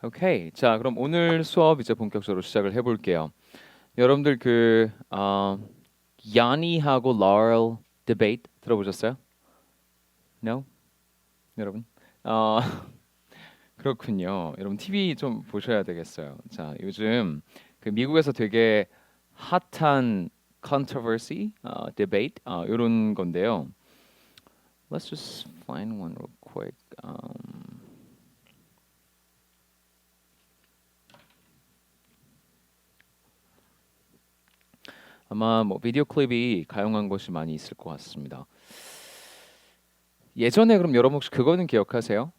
오케이. 자, 그럼 오늘 수업 이제 본격적으로 시작을 해볼게요. 여러분들 야니하고 라럴 디베이트 들어보셨어요? No? 여러분? 어, 그렇군요. 여러분 TV 좀 보셔야 되겠어요. 자, 요즘 그 미국에서 되게 핫한 controversy, debate, 이런 건데요. Let's just find one real quick. 아마 뭐 비디오 클립이 가용한 것이 많이 있을 것 같습니다. 예전에 그럼 여러분 혹시 그거는 기억하세요?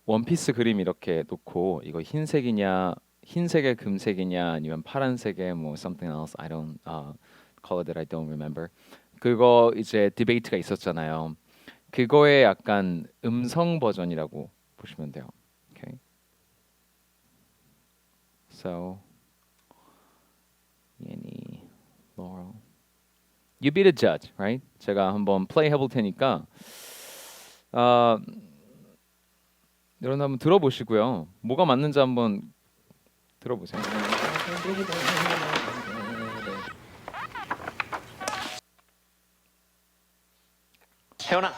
원피스 그림 이렇게 놓고 이거 흰색에 금색이냐 아니면 파란색에 뭐 something else I don't color that I don't remember. 그거 이제 디베이트가 있었잖아요. 그거의 약간 음성 버전이라고 보시면 돼요. Okay. So, 예니, Laurel. You be the judge, right? 제가 한번 플레이 해볼 테니까 여러분 한번 들어보시고요. 뭐가 맞는지 한번 들어보세요. 혜원아.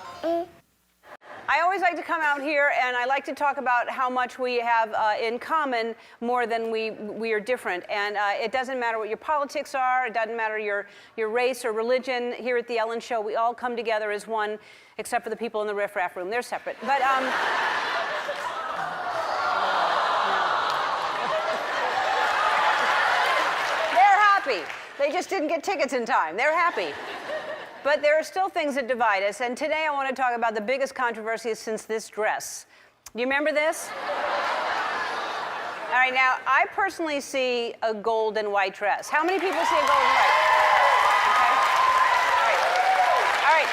I always like to come out here and I like to talk about how much we have in common more than we are different. And it doesn't matter what your politics are, it doesn't matter your race or religion. Here at the Ellen Show, we all come together as one, except for the people in the Riff Raff room. They're separate. But they're happy. They just didn't get tickets in time. They're happy. But there are still things that divide us, and today I want to talk about the biggest controversy since this dress. Do you remember this? All right, now, I personally see a gold and white dress. How many people see a gold and white? Okay. All right.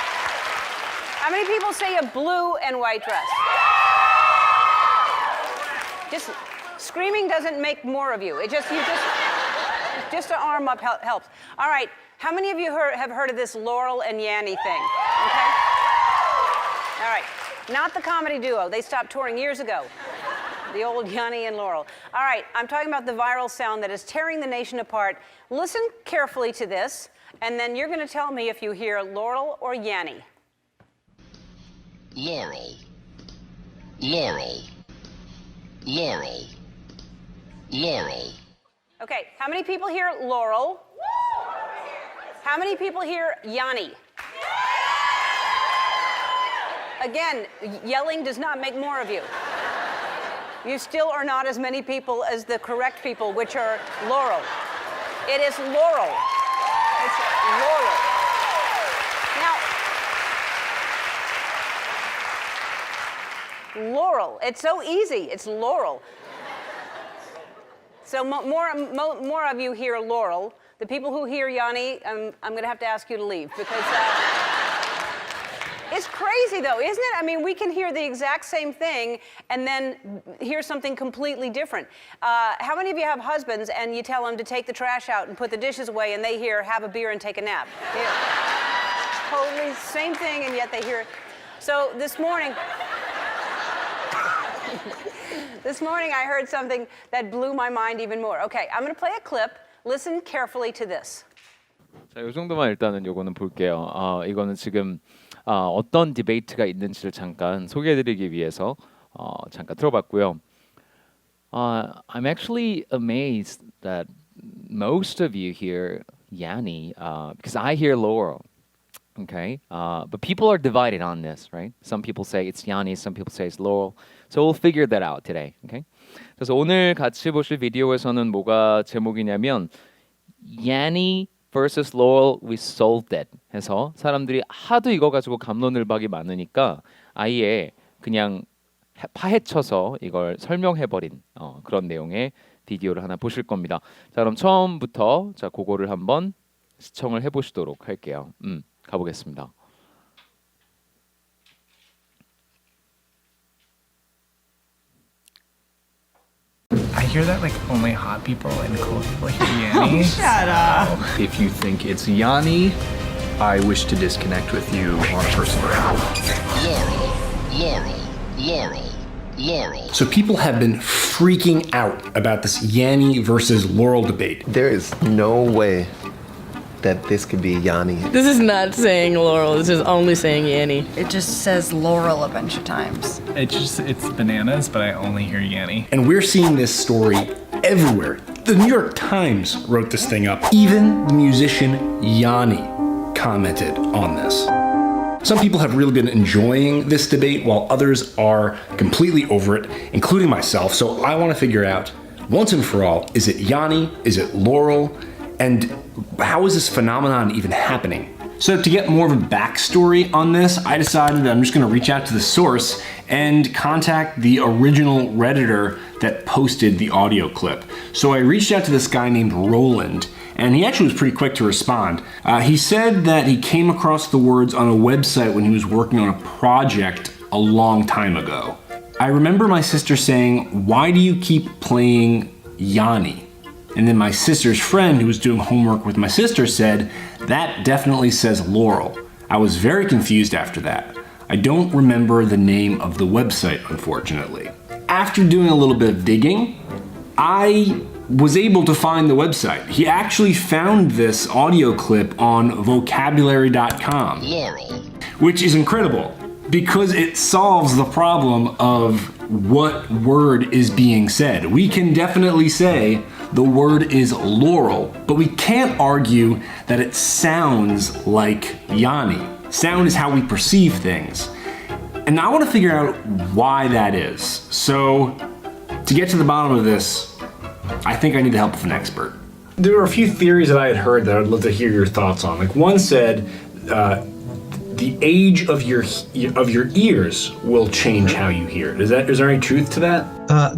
How many people say a blue and white dress? Just screaming doesn't make more of you. Just an arm up helps. All right. How many of you have heard of this Laurel and Yanny thing? Okay? All right. Not the comedy duo. They stopped touring years ago. The old Yanny and Laurel. All right. I'm talking about the viral sound that is tearing the nation apart. Listen carefully to this, and then you're going to tell me if you hear Laurel or Yanny. Laurel. Laurel. Laurel. Laurel. Okay. How many people hear Laurel? How many people hear Yanny? Again, yelling does not make more of you. You still are not as many people as the correct people, which are Laurel. It is Laurel. It's Laurel. Now, Laurel. It's so easy. It's Laurel. So more of you hear Laurel. The people who hear Yanny, I'm going to have to ask you to leave because it's crazy, though, isn't it? I mean, we can hear the exact same thing and then hear something completely different. How many of you have husbands and you tell them to take the trash out and put the dishes away and they hear, have a beer and take a nap? Totally same thing, and yet they hear it. So this morning I heard something that blew my mind even more. Okay, I'm going to play a clip. Listen carefully to this. 자, 이 정도만 일단은 요거는 볼게요. 이거는 지금 어떤 디베이트가 있는지를 잠깐 소개해드리기 위해서 잠깐 들어봤고요. I'm actually amazed that most of you hear Yanny because I hear Laurel. Okay, but people are divided on this, right? Some people say it's Yanny, some people say it's Laurel. So we'll figure that out today. Okay. 그래서 오늘 같이 보실 비디오에서는 뭐가 제목이냐면 Yanny vs Laurel, we solved it 해서 사람들이 하도 이거 가지고 갑론을박이 많으니까 아예 그냥 파헤쳐서 이걸 설명해버린 그런 내용의 비디오를 하나 보실 겁니다. 자, 그럼 처음부터 자 그거를 한번 시청을 해보시도록 할게요. 가보겠습니다. I hear that like only hot people and cool people hear Yanny. Shut up. If you think it's Yanni, I wish to disconnect with you on a personal level. Laurel. Laurel. Laurel. Laurel. So people have been freaking out about this Yanni versus Laurel debate. There is no way that this could be Yanni. This is not saying Laurel, this is only saying Yanni. It just says Laurel a bunch of times. It's bananas, but I only hear Yanni. And we're seeing this story everywhere. The New York Times wrote this thing up. Even the musician Yanni commented on this. Some people have really been enjoying this debate while others are completely over it, including myself. So I want to figure out, once and for all, is it Yanni? Is it Laurel? And how is this phenomenon even happening? So to get more of a backstory on this, I decided that I'm just gonna reach out to the source and contact the original Redditor that posted the audio clip. So I reached out to this guy named Roland, and he actually was pretty quick to respond. He said that he came across the words on a website when he was working on a project a long time ago. I remember my sister saying, "Why do you keep playing Yanni?" And then my sister's friend who was doing homework with my sister said, "That definitely says Laurel." I was very confused after that. I don't remember the name of the website, unfortunately. After doing a little bit of digging, I was able to find the website. He actually found this audio clip on vocabulary.com, Laurel. which is incredible because it solves the problem of what word is being said. We can definitely say the word is Laurel, but we can't argue that it sounds like Yanni. Sound is how we perceive things. And I want to figure out why that is. So to get to the bottom of this, I think I need the help of an expert. There were a few theories that I had heard that I'd love to hear your thoughts on. Like one said, the age of your ears will change how you hear. Is there any truth to that?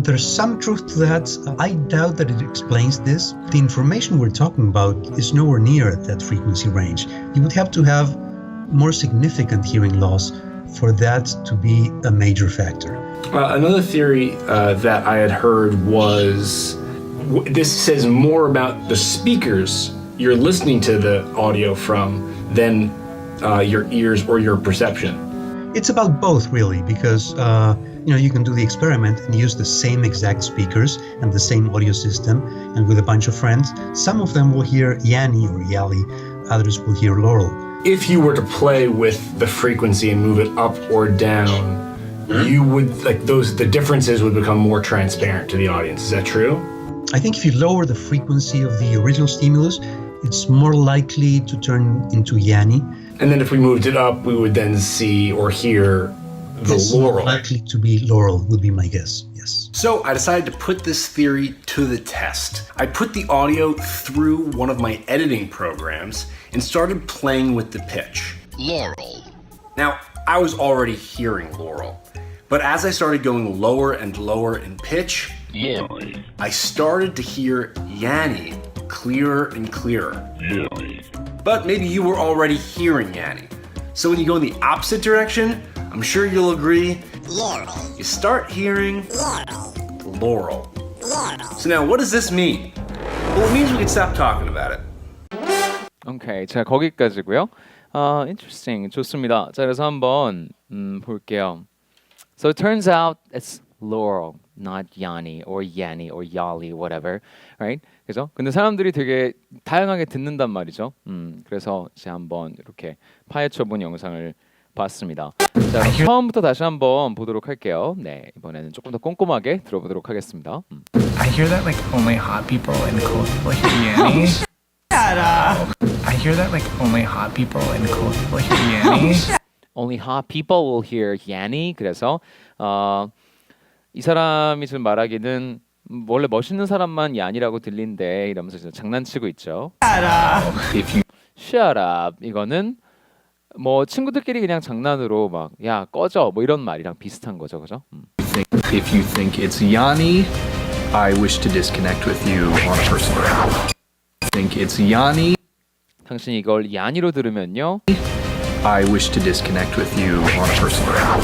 There's some truth to that. I doubt that it explains this. The information we're talking about is nowhere near that frequency range. You would have to have more significant hearing loss for that to be a major factor. Another theory that I had heard was this says more about the speakers you're listening to the audio from than your ears or your perception. It's about both, really, because you can do the experiment and use the same exact speakers and the same audio system, and with a bunch of friends, some of them will hear Yanni or Yali, others will hear Laurel. If you were to play with the frequency and move it up or down, you would the differences would become more transparent to the audience. Is that true? I think if you lower the frequency of the original stimulus, it's more likely to turn into Yanni. And then if we moved it up, we would then see or hear the Laurel. Likely to be Laurel would be my guess, yes. So I decided to put this theory to the test. I put the audio through one of my editing programs and started playing with the pitch. Laurel. Now, I was already hearing Laurel, but as I started going lower and lower in pitch, Yanni. I started to hear Yanni clearer and clearer. Yanni. But maybe you were already hearing Yanni. So when you go in the opposite direction, I'm sure you'll agree, Laurel. you start hearing Laurel. Laurel. So now what does this mean? Well, it means we can stop talking about it. 오케이, 자 거기까지고요. Interesting, 좋습니다. 자 그래서 한번 볼게요. So it turns out it's Laurel, not Yanni or Yanni or Yali, whatever, right? 그죠? 근데 사람들이 되게 다양하게 듣는단 말이죠. 그래서 제가 한번 이렇게 파헤쳐본 영상을 봤습니다. 자, 처음부터 다시 한번 보도록 할게요. 네, 이번에는 조금 더 꼼꼼하게 들어보도록 하겠습니다. I hear that like only hot people and cold people hear Yanni. I hear that like only hot people and cold people hear Yanni. Only hot people will hear Yanni. 그래서 이 사람이 지금 말하기는 원래 멋있는 사람만 얀이라고 들린대 이러면서 진짜 장난치고 있죠. Shut up. 이거는 뭐 친구들끼리 그냥 장난으로 막 야 꺼져 뭐 이런 말이랑 비슷한 거죠, 그죠? If you think it's Yanni, I wish to disconnect with you on a personal level. Think it's Yanni, 당신이 이걸 얀이로 들으면요. I wish to disconnect with you on a personal level.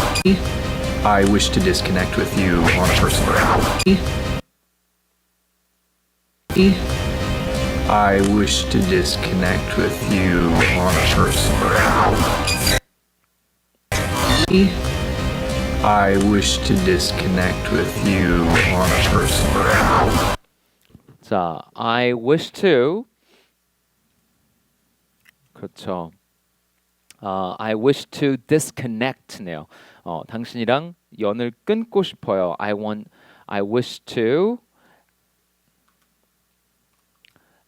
I wish to disconnect with you on a personal level. I wish to disconnect with you on a personal level. I wish to disconnect with you on a personal level. 자, I wish to. 그렇죠. I wish to disconnect네요. 당신이랑 연을 끊고 싶어요. I wish to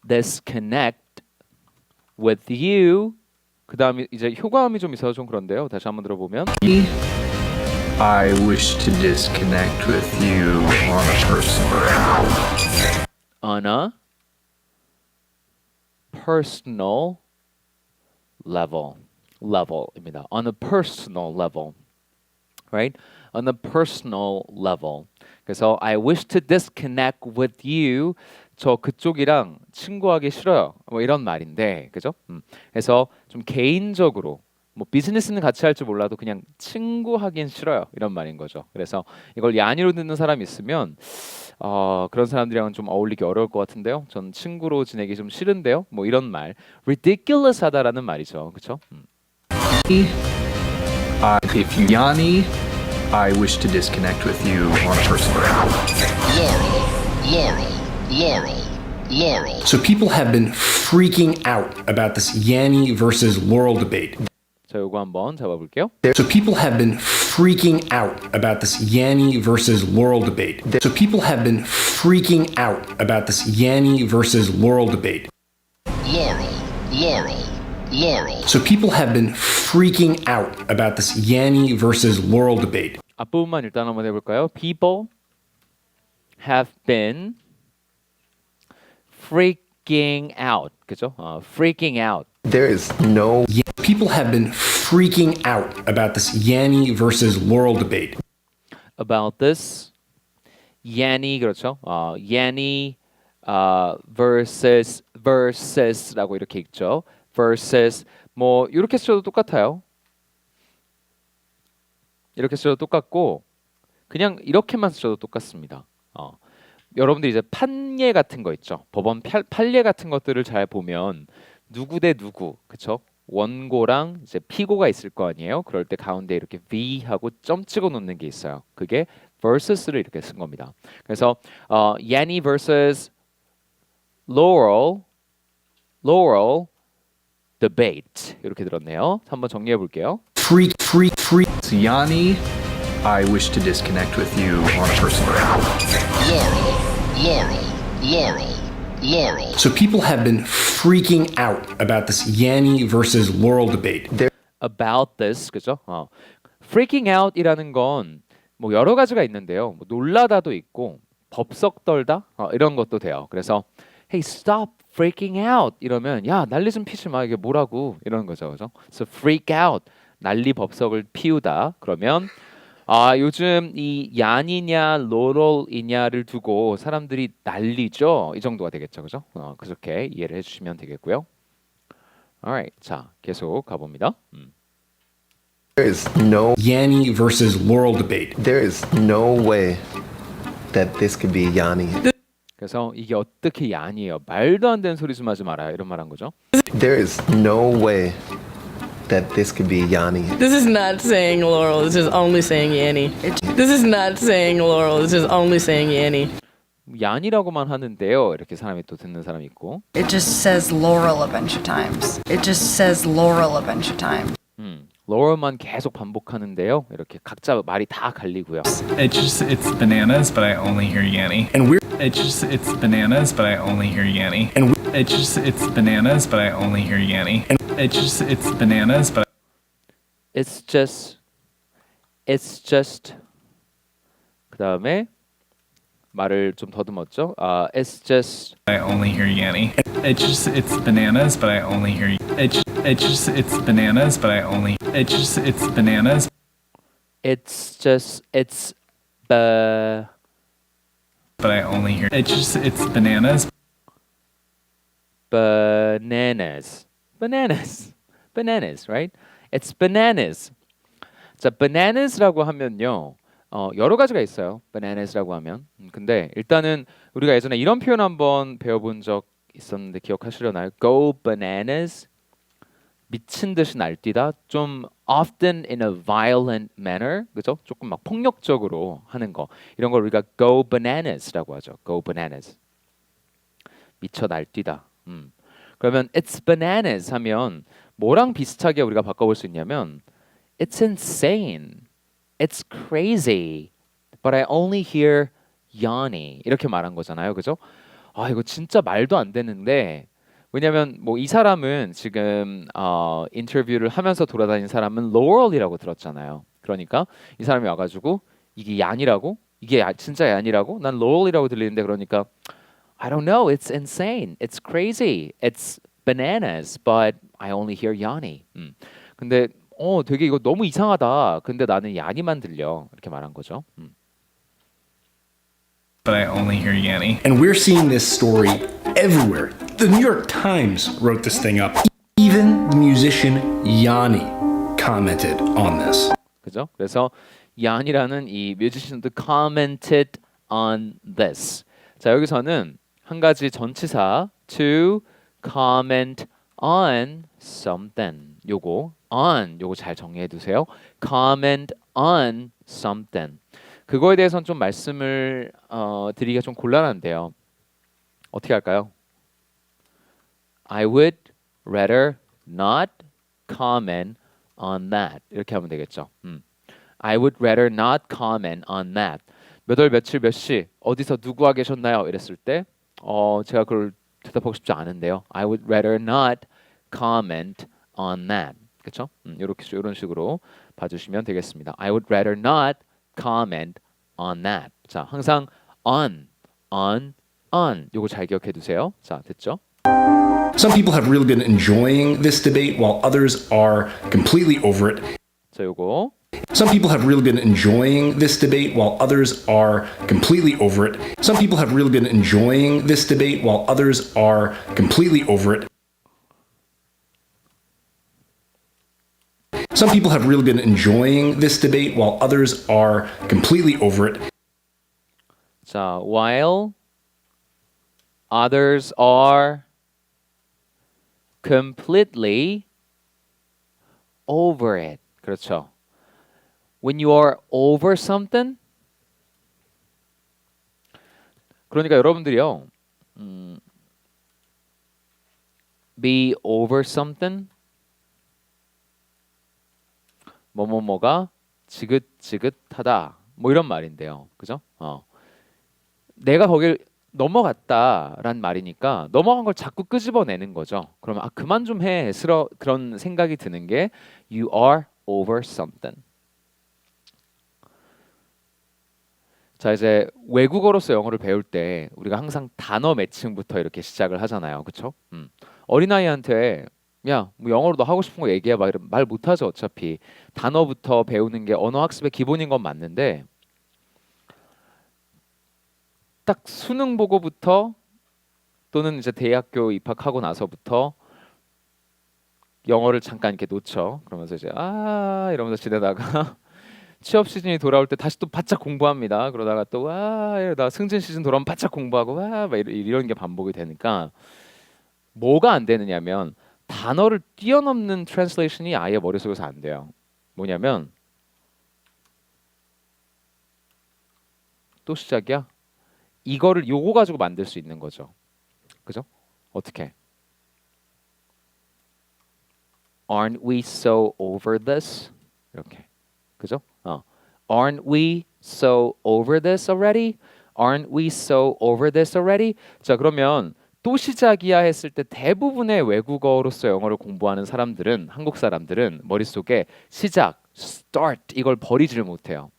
disconnect with you. 그다음에 이제 효과음이 좀 있어서 좀 그런데요. 다시 한번 들어보면 I wish to disconnect with you on a personal level. on a personal level입니다. On a personal level, right? On a personal level. 그래서 I wish to disconnect with you. 저 그쪽이랑 친구하기 싫어요. 뭐 이런 말인데, 그죠? 그래서 좀 개인적으로 뭐 비즈니스는 같이 할 줄 몰라도 그냥 친구하긴 싫어요. 이런 말인 거죠. 그래서 이걸 야니로 듣는 사람이 있으면 그런 사람들이랑은 좀 어울리기 어려울 것 같은데요. 전 친구로 지내기 좀 싫은데요. 뭐 이런 말, ridiculous하다라는 말이죠. 그렇죠? If you Yanni, I wish to disconnect with you on a personal level. Laurel. So people have been freaking out about this Yanni versus Laurel debate. 자, 요거 한번 잡아볼게요. So people have been freaking out about this Yanni versus Laurel debate. So people have been freaking out about this Yanni versus Laurel debate. Laurel. So people have been freaking out about this Yanni versus Laurel debate. 앞부분만 일단 한번 해볼까요? People have been freaking out. 그죠? freaking out. There is no People have been freaking out about this Yanni versus Laurel debate. About this Yanni, 그렇죠? Yanni versus라고 이렇게 읽죠. versus 뭐 이렇게 써도 똑같아요. 이렇게 써도 똑같고 그냥 이렇게만 써도 똑같습니다. 여러분들 이제 판례 같은 거 있죠. 법원 판례 같은 것들을 잘 보면 누구 대 누구, 그렇죠? 원고랑 이제 피고가 있을 거 아니에요. 그럴 때 가운데 이렇게 V 하고 점 찍어 놓는 게 있어요. 그게 versus를 이렇게 쓴 겁니다. 그래서 Yanni versus Laurel debate 이렇게 들었네요. 한번 정리해 볼게요. Freak. It's Yanni, I wish to disconnect with you on a personal level. Laurel. So people have been freaking out about this Yanni versus Laurel debate. About this, 그죠? freaking out이라는 건 뭐 여러 가지가 있는데요. 뭐 놀라다도 있고 법석 떨다 이런 것도 돼요. 그래서 hey, stop freaking out 이러면 야 난리 좀 피지 마 이게 뭐라고 이러는 거죠, 그죠? So freak out 난리 법석을 피우다 그러면 요즘 이 얀이냐 로럴이냐를 두고 사람들이 난리죠. 이 정도가 되겠죠, 그죠? 그렇게 이해를 해주시면 되겠고요. Alright, 자 계속 가봅니다. there is no Yanni versus Laurel debate. there is no way that this could be Yanni. 그래서 이게 어떻게 얀이에요? 말도 안 되는 소리 좀 하지 말아요. 이런 말 한 거죠. There is no way that this could be Yanni. This is not saying Laurel. This is only saying Yanni. This is not saying Laurel. This is only saying Yanni. 얀이라고만 하는데요. 이렇게 사람이 또 듣는 사람이 있고. It just says Laurel a bunch of times. It just says Laurel a bunch of times. 로럴만 계속 반복하는데요. 이렇게 각자 말이 다 갈리고요. It's bananas, but I only hear Yanni. And we're It's bananas, but I only hear Yanni. and It's bananas, but I only hear Yanni. It's bananas, but It's just 그다음에 말을 좀 더듬었죠. It's just I only hear Yanni. It's bananas, but I only hear. It's bananas, but I only. It's bananas. But I only hear. It's bananas. bananas, right? It's bananas. 자, bananas라고 하면요. 여러 가지가 있어요. bananas라고 하면. 근데 일단은 우리가 예전에 이런 표현 한번 배워본 적 있었는데 기억하시려나요? Go bananas. 미친 듯이 날뛰다, 좀 often in a violent manner, 그죠? 조금 막 폭력적으로 하는 거, 이런 걸 우리가 go bananas라고 하죠. go bananas. 미쳐 날뛰다. 그러면 it's bananas 하면 뭐랑 비슷하게 우리가 바꿔볼 수 있냐면 it's insane, it's crazy, but I only hear Yanni 이렇게 말한 거잖아요, 그죠? 아 이거 진짜 말도 안 되는데 왜냐면 뭐 이 사람은 지금 인터뷰를 하면서 돌아다닌 사람은 로럴이라고 들었잖아요. 그러니까 이 사람이 와가지고 이게 얀이라고? 이게 진짜 얀이라고? 난 로럴이라고 들리는데 그러니까 I don't know. It's insane. It's crazy. It's bananas. But I only hear Yanni. 근데 되게 이거 너무 이상하다. 근데 나는 야니만 들려. 이렇게 말한 거죠. But I only hear Yanni. And we're seeing this story everywhere. The New York Times wrote this thing up. Even the musician Yanni commented on this. 그죠? 그래서 얀이라는 이 뮤지션도 commented on this. 자, 여기서는 한 가지 전치사 to comment on something. 요거 잘 정리해 두세요. comment on something. 그거에 대해서는 좀 말씀을 드리기가 좀 곤란한데요. 어떻게 할까요? I would rather not comment on that. 이렇게 하면 되겠죠. I would rather not comment on that. 몇 월 며칠 몇 시 어디서 누구와 계셨나요? 이랬을 때 제가 그걸 대답하고 싶지 않은데요. I would rather not comment on that. 그렇죠? 이런 식으로 봐주시면 되겠습니다. I would rather not comment on that. 자, 항상 on 요거 잘 기억해 두세요. 자, 됐죠? Some people have really been enjoying this debate while others are completely over it. 자, 요거 Some people have really been enjoying this debate while others are completely over it. Some people have really been enjoying this debate while others are completely over it. Some people have really been enjoying this debate while others are completely over it. 자, while others are completely over it. 그렇죠. When you are over something, 그러니까 여러분들이요, be over something, 뭐뭐뭐가 지긋지긋하다, 뭐 이런 말인데요, 그죠? 내가 거길 넘어갔다란 말이니까 넘어간 걸 자꾸 끄집어내는 거죠. 그러면 그만 좀 해, 그런 생각이 드는 게 you are over something. 자, 이제 외국어로서 영어를 배울 때 우리가 항상 단어 매칭부터 이렇게 시작을 하잖아요. 그렇죠? 어린아이한테 야, 뭐 영어로 너 하고 싶은 거 얘기해 봐. 이러면 말 못하죠. 어차피 단어부터 배우는 게 언어 학습의 기본인 건 맞는데 딱 수능 보고부터 또는 이제 대학교 입학하고 나서부터 영어를 잠깐 이렇게 놓쳐. 그러면서 이제 이러면서 지내다가 취업 시즌이 돌아올 때 다시 또 바짝 공부합니다. 그러다가 또 이러다 승진 시즌 돌아오면 바짝 공부하고 막 이런 게 반복이 되니까 뭐가 안 되느냐면 단어를 뛰어넘는 트랜슬레이션이 아예 머릿속에서 안 돼요. 뭐냐면 또 시작이야? 이거를 요거 가지고 만들 수 있는 거죠. 그죠? 어떻게? Aren't we so over this? 이렇게. 그죠? Aren't we so over this already? Aren't we so over this already? 자, 그러면 또 시작이야 했을 때 대부분의 외국어로서 영어를 공부하는 사람들은, 한국 사람들은 머릿속에 시작, start 이걸 버리지를 못해요.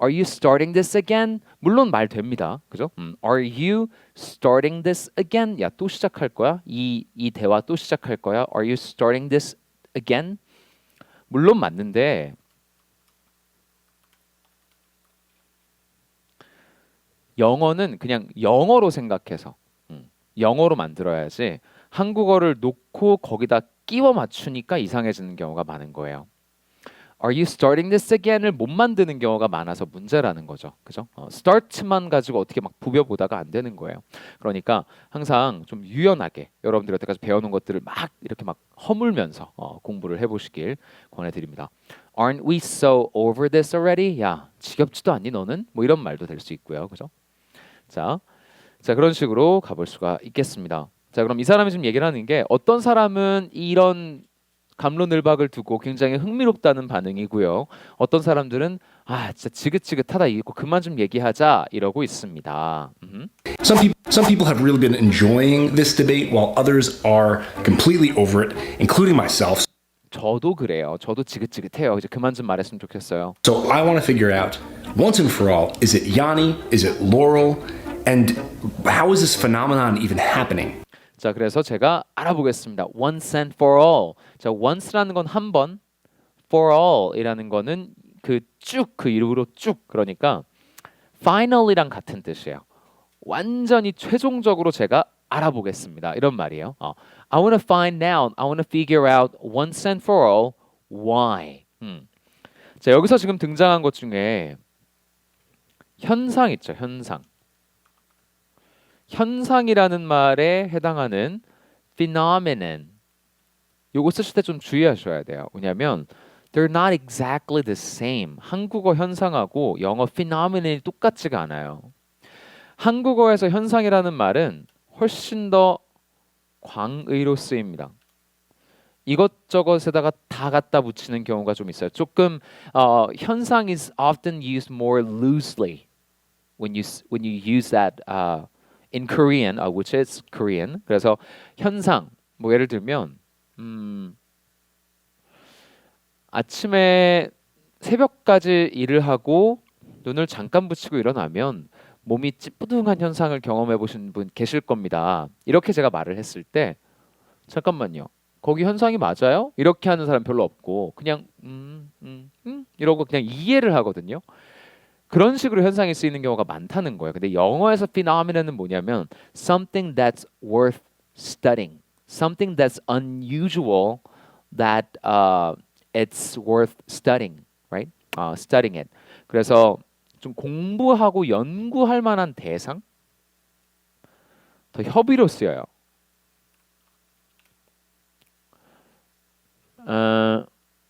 Are you starting this again? 물론 말 됩니다. 그죠? Are you starting this again? 야, 또 시작할 거야? 이 대화 또 시작할 거야? Are you starting this again? 물론 맞는데 영어는 그냥 영어로 생각해서 영어로 만들어야지 한국어를 놓고 거기다 끼워 맞추니까 이상해지는 경우가 많은 거예요. Are you starting this again을 못 만드는 경우가 많아서 문제라는 거죠. 그죠? start만 가지고 어떻게 막 부벼보다가 안 되는 거예요. 그러니까 항상 좀 유연하게 여러분들이 여태까지 배워놓은 것들을 막 이렇게 막 허물면서 공부를 해보시길 권해드립니다. Aren't we so over this already? 야, 지겹지도 않니 너는? 뭐 이런 말도 될 수 있고요. 그죠? 자, 그런 식으로 가볼 수가 있겠습니다. 자, 그럼 이 사람이 지금 얘기를 하는 게 어떤 사람은 이런 갑론을박을 두고 굉장히 흥미롭다는 반응이고요. 어떤 사람들은 진짜 지긋지긋하다 이거 그만 좀 얘기하자 이러고 있습니다. Some people have really been enjoying this debate while others are completely over it, including myself. 저도 그래요. 저도 지긋지긋해요. 이제 그만 좀 말했으면 좋겠어요. So I want to figure out once and for all, is it Yanni? Is it Laurel? And how is this phenomenon even happening? 자, 그래서 제가 알아보겠습니다. Once and for all. 자, once라는 건 한 번, for all이라는 거는 그 이후로 쭉 그러니까 final이랑 같은 뜻이에요. 완전히 최종적으로 제가 알아보겠습니다. 이런 말이에요. I want to find out, I want to figure out once and for all why. 자, 여기서 지금 등장한 것 중에 현상 있죠, 현상. 현상이라는 말에 해당하는 phenomenon. 요거 쓰실 때 좀 주의하셔야 돼요. 왜냐하면 they're not exactly the same. 한국어 현상하고 영어 phenomenon이 똑같지가 않아요. 한국어에서 현상이라는 말은 훨씬 더 광의로 쓰입니다. 이것저것에다가 다 갖다 붙이는 경우가 좀 있어요. 조금 현상 is often used more loosely when you use that in Korean, which is Korean. 그래서 현상, 뭐 예를 들면 아침에 새벽까지 일을 하고 눈을 잠깐 붙이고 일어나면 몸이 찌뿌둥한 현상을 경험해 보신 분 계실 겁니다. 이렇게 제가 말을 했을 때 잠깐만요. 거기 현상이 맞아요? 이렇게 하는 사람 별로 없고 그냥 이러고 그냥 이해를 하거든요. 그런 식으로 현상이 쓰이는 경우가 많다는 거예요. 근데 영어에서 phenomenon은 뭐냐면 something that's worth studying, something that's unusual that it's worth studying, right? Studying it. 그래서 좀 공부하고 연구할 만한 대상, 더 협의로 쓰여요.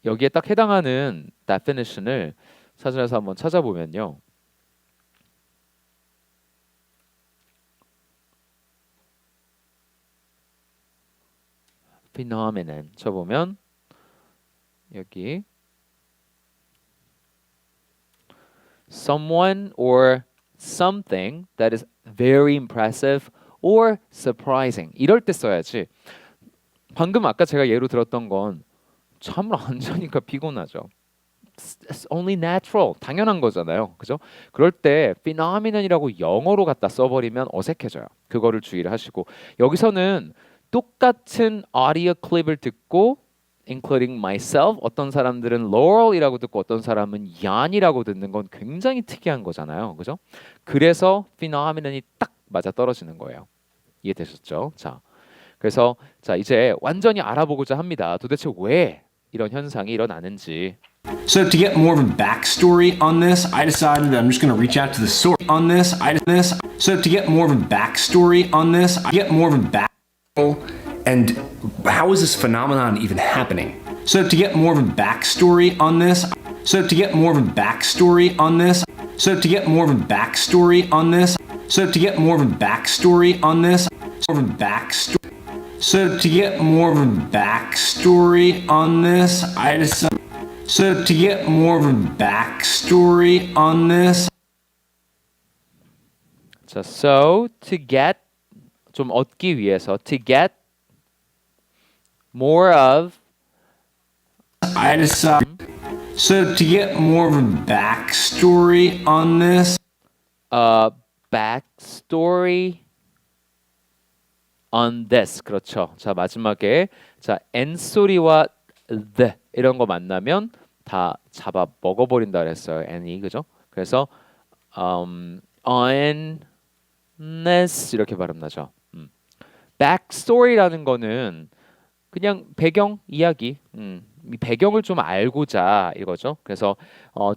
여기에 딱 해당하는 definition을 사전에서 한번 찾아보면요. phenomenon 쳐보면 여기 someone or something that is very impressive or surprising. 이럴 때 써야지. 방금 아까 제가 예로 들었던 건 잠을 안 자니까 피곤하죠. It's only natural. 당연한 거잖아요. 그죠? 그럴 때 phenomenon이라고 영어로 갖다 써버리면 어색해져요. 그거를 주의를 하시고 여기서는 똑같은 audio 클립을 듣고 including myself 어떤 사람들은 Laurel이라고 듣고 어떤 사람은 Yanni라고 듣는 건 굉장히 특이한 거잖아요. 그죠? 그래서 phenomenon이 딱 맞아 떨어지는 거예요. 이해되셨죠? 자, 그래서 자 이제 완전히 알아보고자 합니다. 도대체 왜 이런 현상이 일어나는지. So to get more of a backstory on this, I decided that I'm just going to reach out to the source on this. So to get more of a backstory on this, I get more of a backstory. And how is this phenomenon even happening? So to get more of a backstory on this, so to get more of a backstory on this, so to get more of a backstory on this, so to get more of a backstory on this, more of a backstory. So to get more of a backstory on this, I decided. So to get more of a backstory on this. 자, so to get 좀 얻기 위해서 to get more of I decided. So to get more of a backstory on this. backstory on this. 그렇죠. 자, 마지막에 자, n 소리와 the 이런 거 만나면 다 잡아 먹어버린다 그랬어요. n이 그죠? 그래서 on this 이렇게 발음 나죠. backstory라는 거는 그냥 배경 이야기, 이 배경을 좀 알고자 이거죠. 그래서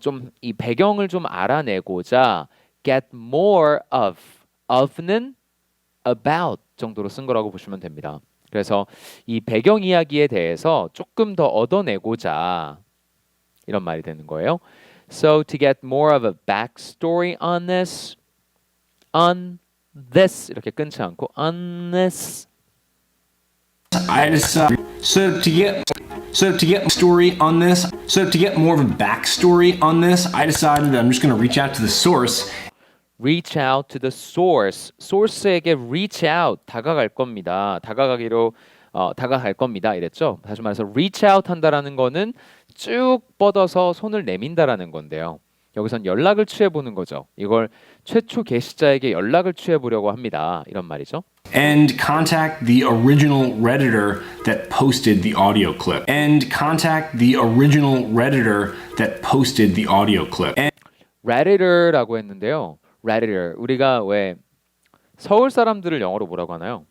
좀 이 배경을 좀 알아내고자 get more of는 about 정도로 쓴 거라고 보시면 됩니다. 그래서 이 배경 이야기에 대해서 조금 더 얻어내고자 이런 말이 되는 거예요. So to get more of a backstory on this 이렇게 끊지 않고 on this I decided so to get story on this. So to get more of a backstory on this, I decided that I'm just going to reach out to the source. reach out to the source. source에게 reach out 다가갈 겁니다. 다가갈 겁니다. 이랬죠. 다시 말해서 reach out 한다라는 거는 쭉 뻗어서 손을 내민다라는 건데요. 여기선 연락을 취해 보는 거죠. 이걸 최초 게시자에게 연락을 취해 보려고 합니다. 이런 말이죠. And contact the original Redditor that posted the audio clip. And contact the original Redditor that posted the audio clip. Redditor라고 했는데요. Redditor 우리가 왜 서울 사람들을 영어로 뭐라고 하나요?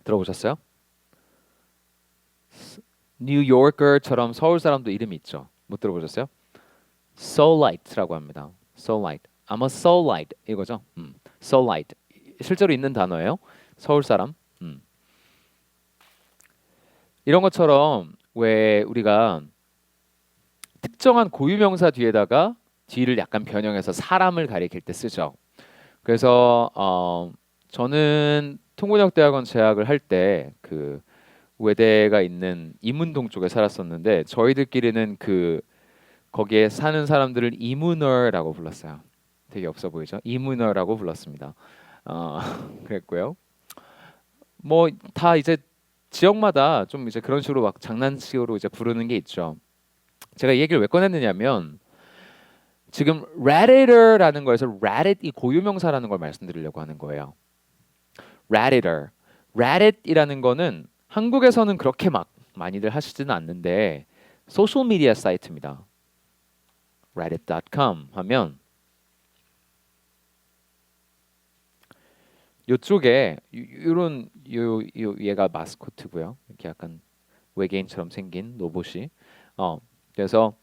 들어보셨어요? 뉴요커처럼 서울 사람도 이름이 있죠. 못 들어보셨어요? Soulite라고 합니다. Soulite. I'm a Soulite 이거죠. Soulite. 실제로 있는 단어예요. 서울 사람. 이런 것처럼 왜 우리가 특정한 고유명사 뒤를 약간 변형해서 사람을 가리킬 때 쓰죠. 그래서 저는 통번역대학원 재학을 할 때 그 외대가 있는 이문동 쪽에 살았었는데 저희들끼리는 거기에 사는 사람들을 이문어라고 불렀어요. 되게 없어 보이죠? 이문어라고 불렀습니다. 그랬고요. 뭐 다 이제 지역마다 좀 이제 그런 식으로 막 장난식으로 이제 부르는 게 있죠. 제가 이 얘기를 왜 꺼냈느냐면 지금 Redditor라는 거에서 Reddit 이 고유명사라는 걸 말씀드리려고 하는 거예요. Redditor, Reddit이라는 거는 한국에서는 그렇게 막 많이들 하시지는 않는데 소셜 미디어 사이트입니다. reddit.com 하면 이쪽에 이런 얘가 마스코트고요. 이렇게 약간 외계인처럼 생긴 로봇이 그래서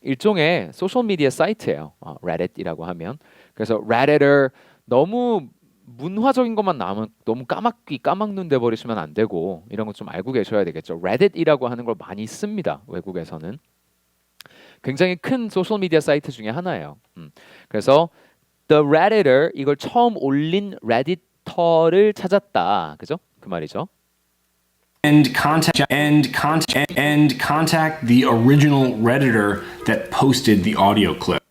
일종의 소셜 미디어 사이트예요. Reddit이라고 하면 그래서 Redditor 너무 문화적인 것만 나오면 너무 까막눈 돼 버리시면 안 되고 이런 거 좀 알고 계셔야 되겠죠. Reddit이라고 하는 걸 많이 씁니다. 외국에서는 굉장히 큰 소셜 미디어 사이트 중에 하나예요. 그래서 The Redditor 이걸 처음 올린 레디터를 찾았다. 그죠? 그 말이죠. And contact the original Redditor that posted the audio clip.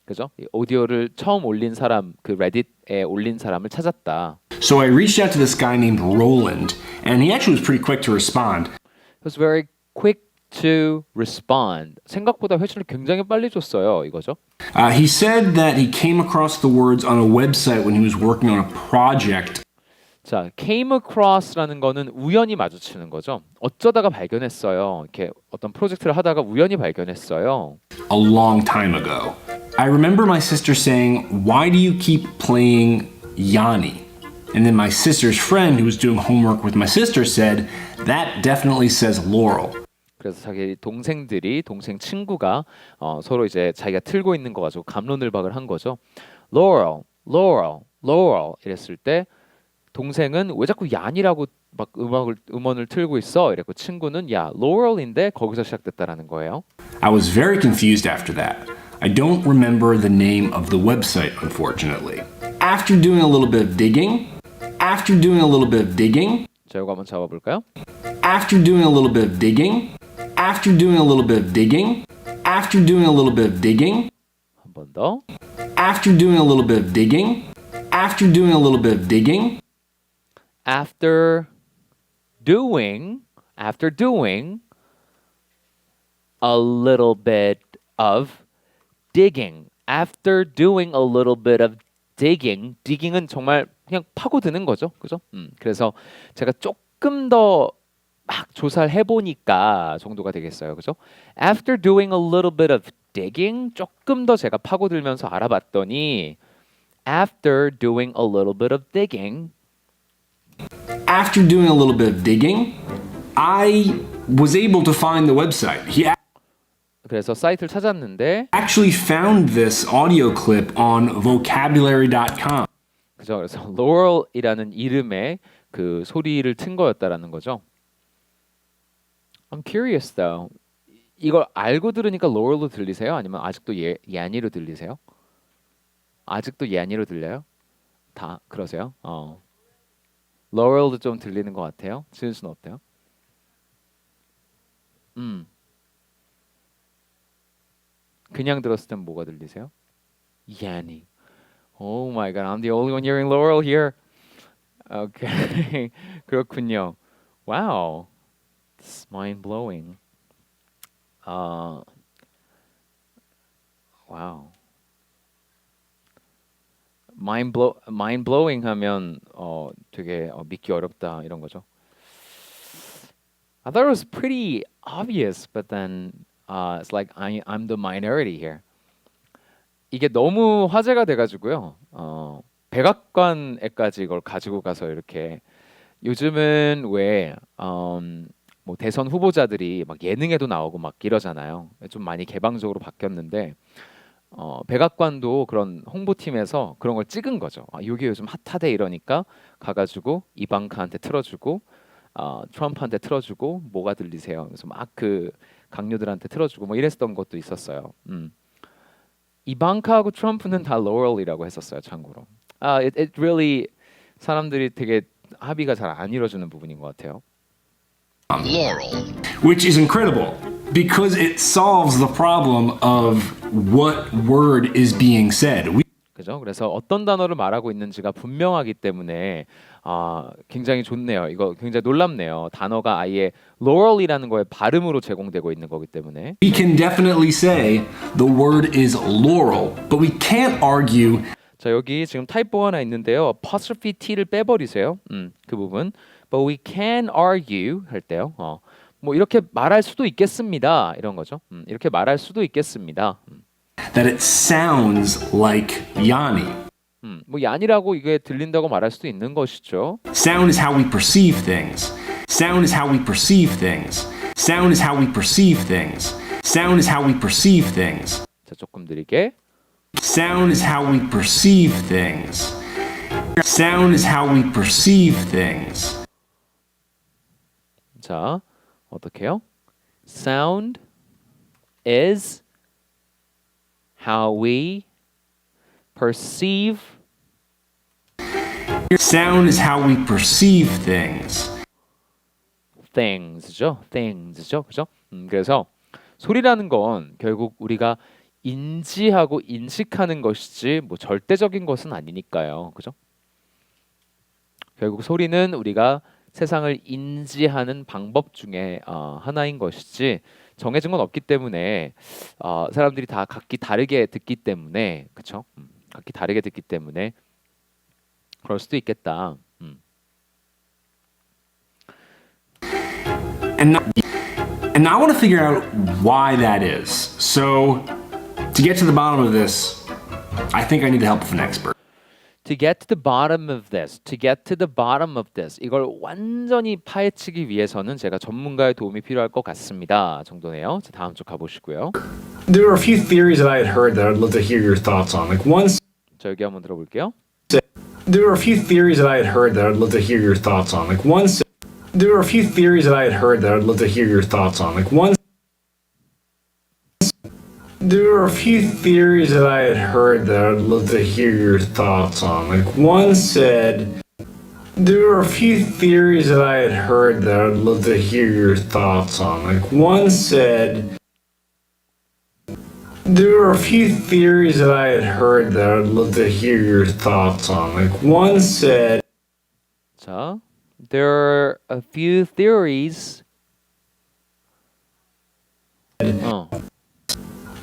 그죠? 이 오디오를 처음 올린 사람, 그 레딧에 올린 사람을 찾았다. So I reached out to this guy named Roland, and he actually was pretty quick to respond. He was very quick to respond. 생각보다 회신을 굉장히 빨리 줬어요. 이거죠. He said that he came across the words on a website when he was working on a project. 자, came across라는 거는 우연히 마주치는 거죠. 어쩌다가 발견했어요. 이렇게 어떤 프로젝트를 하다가 우연히 발견했어요. A long time ago. I remember my sister saying, "Why do you keep playing Yanni?" And then my sister's friend who was doing homework with my sister said, "That definitely says Laurel." 그래서 자기 동생 친구가 서로 이제 자기가 틀고 있는 거 가지고 갑론을박을 한 거죠. Laurel, Laurel, Laurel 이랬을 때 동생은 왜 자꾸 얀이라고 막 음원을 틀고 있어? 이랬고 친구는 야, Laurel인데 거기서 시작됐다라는 거예요. I was very confused after that. I don't remember the name of the website, unfortunately. After doing a little bit of digging, 자, 이거 한번 잡아볼까요? After doing a little bit of digging, 한 번 더. After doing a little bit of digging, After doing a little bit of digging은 정말 그냥 파고드는 거죠, 그죠? 그래서 제가 조금 더 막 조사를 해보니까 정도가 되겠어요, 그죠? After doing a little bit of digging, 조금 더 제가 파고들면서 알아봤더니 After doing a little bit of digging, After doing a little bit of digging, I was able to find the website. He 그래서 사이트를 찾았는데 actually found this audio clip on vocabulary.com. 그죠? 그래서 Laurel이라는 이름의 그 소리를 튼 거였다라는 거죠. I'm curious though. 이걸 알고 들으니까 Laurel로 들리세요? 아니면 아직도 야니로 들리세요? 아직도 야니로 들려요? 다 그러세요? Laurel도 좀 들리는 것 같아요. 지은 씨는 어때요? 그냥 들었을 땐 뭐가 들리세요? 야니. Oh my god, I'm the only one hearing Laurel here. Okay, 그렇군요. Wow, it's mind blowing. Wow. mind blowing 하면 되게 믿기 어렵다 이런 거죠. I thought it was pretty obvious, but then it's like I'm the minority here. 이게 너무 화제가 돼가지고요. 백악관에까지 이걸 가지고 가서 이렇게 요즘은 왜 뭐 대선 후보자들이 막 예능에도 나오고 막 이러잖아요. 좀 많이 개방적으로 바뀌었는데 백악관도 그런 홍보팀에서 그런 걸 찍은 거죠. 이게 요즘 핫하대 이러니까 가가지고 이방카한테 틀어주고 트럼프한테 틀어주고 뭐가 들리세요? 그래서 막 그 강요들한테 틀어주고 뭐 이랬었던 것도 있었어요. 이방카하고 트럼프는 다 Laurel이라고 했었어요. 참고로. It really 사람들이 되게 합의가 잘 안 이루어지는 부분인 것 같아요. Laurel. Which is incredible because it solves the problem of what word is being said. 그죠? 그래서 어떤 단어를 말하고 있는지가 분명하기 때문에 굉장히 좋네요. 이거 굉장히 놀랍네요. 단어가 아예 Laurel이라는 거에 발음으로 제공되고 있는 거기 때문에. We can definitely say the word is laurel, but we can't argue. 자, 여기 지금 타이포 하나 있는데요. apostrophe t를 빼버리세요. 그 부분. But we can argue 할 때요. 뭐 이렇게 말할 수도 있겠습니다. 이런 거죠. 이렇게 말할 수도 있겠습니다. That it sounds like Yanni. 뭐 야니라고 이게 들린다고 말할 수도 있는 것이죠. Sound is how we perceive things. Sound is how we perceive things. Sound is how we perceive things. Sound is how we perceive things. 자, 조금 느리게. Sound is how we perceive things. Sound is how we perceive things. 자, 어떻게요? Sound is how we perceive. Sound is how we perceive things. things죠. things죠. 그죠? 그래서 소리라는 건 결국 우리가 인지하고 인식하는 것이지 뭐 절대적인 것은 아니니까요. 그죠? 결국 소리는 우리가 세상을 인지하는 방법 중에 하나인 것이지 정해진 건 없기 때문에 사람들이 다 각기 다르게 듣기 때문에 그렇죠? 각기 다르게 듣기 때문에 그럴 수도 있겠다. And now I want to figure out why that is. So, to get to the bottom of this, I think I need the help of an expert. To get to the bottom of this, to get to the bottom of this. 이걸 완전히 파헤치기 위해서는 제가 전문가의 도움이 필요할 것 같습니다. 정도네요. 자, 다음 쪽 가보시고요. There are a few theories that I had heard that I'd love to hear your thoughts on. Like one, 자, 여기 한번 들어볼게요. there are a few theories that I had heard that I'd love to hear your thoughts on. Like one, there are a few theories that I had heard that I'd love to hear your thoughts on. Like one, there are a few theories that I had heard that I'd love to hear your thoughts on. Like one said, there are a few theories that I had heard that I'd love to hear your thoughts on. Like one said, there are a few theories that I had heard that I'd love to hear your thoughts on. Like one said, 자, there are a few theories.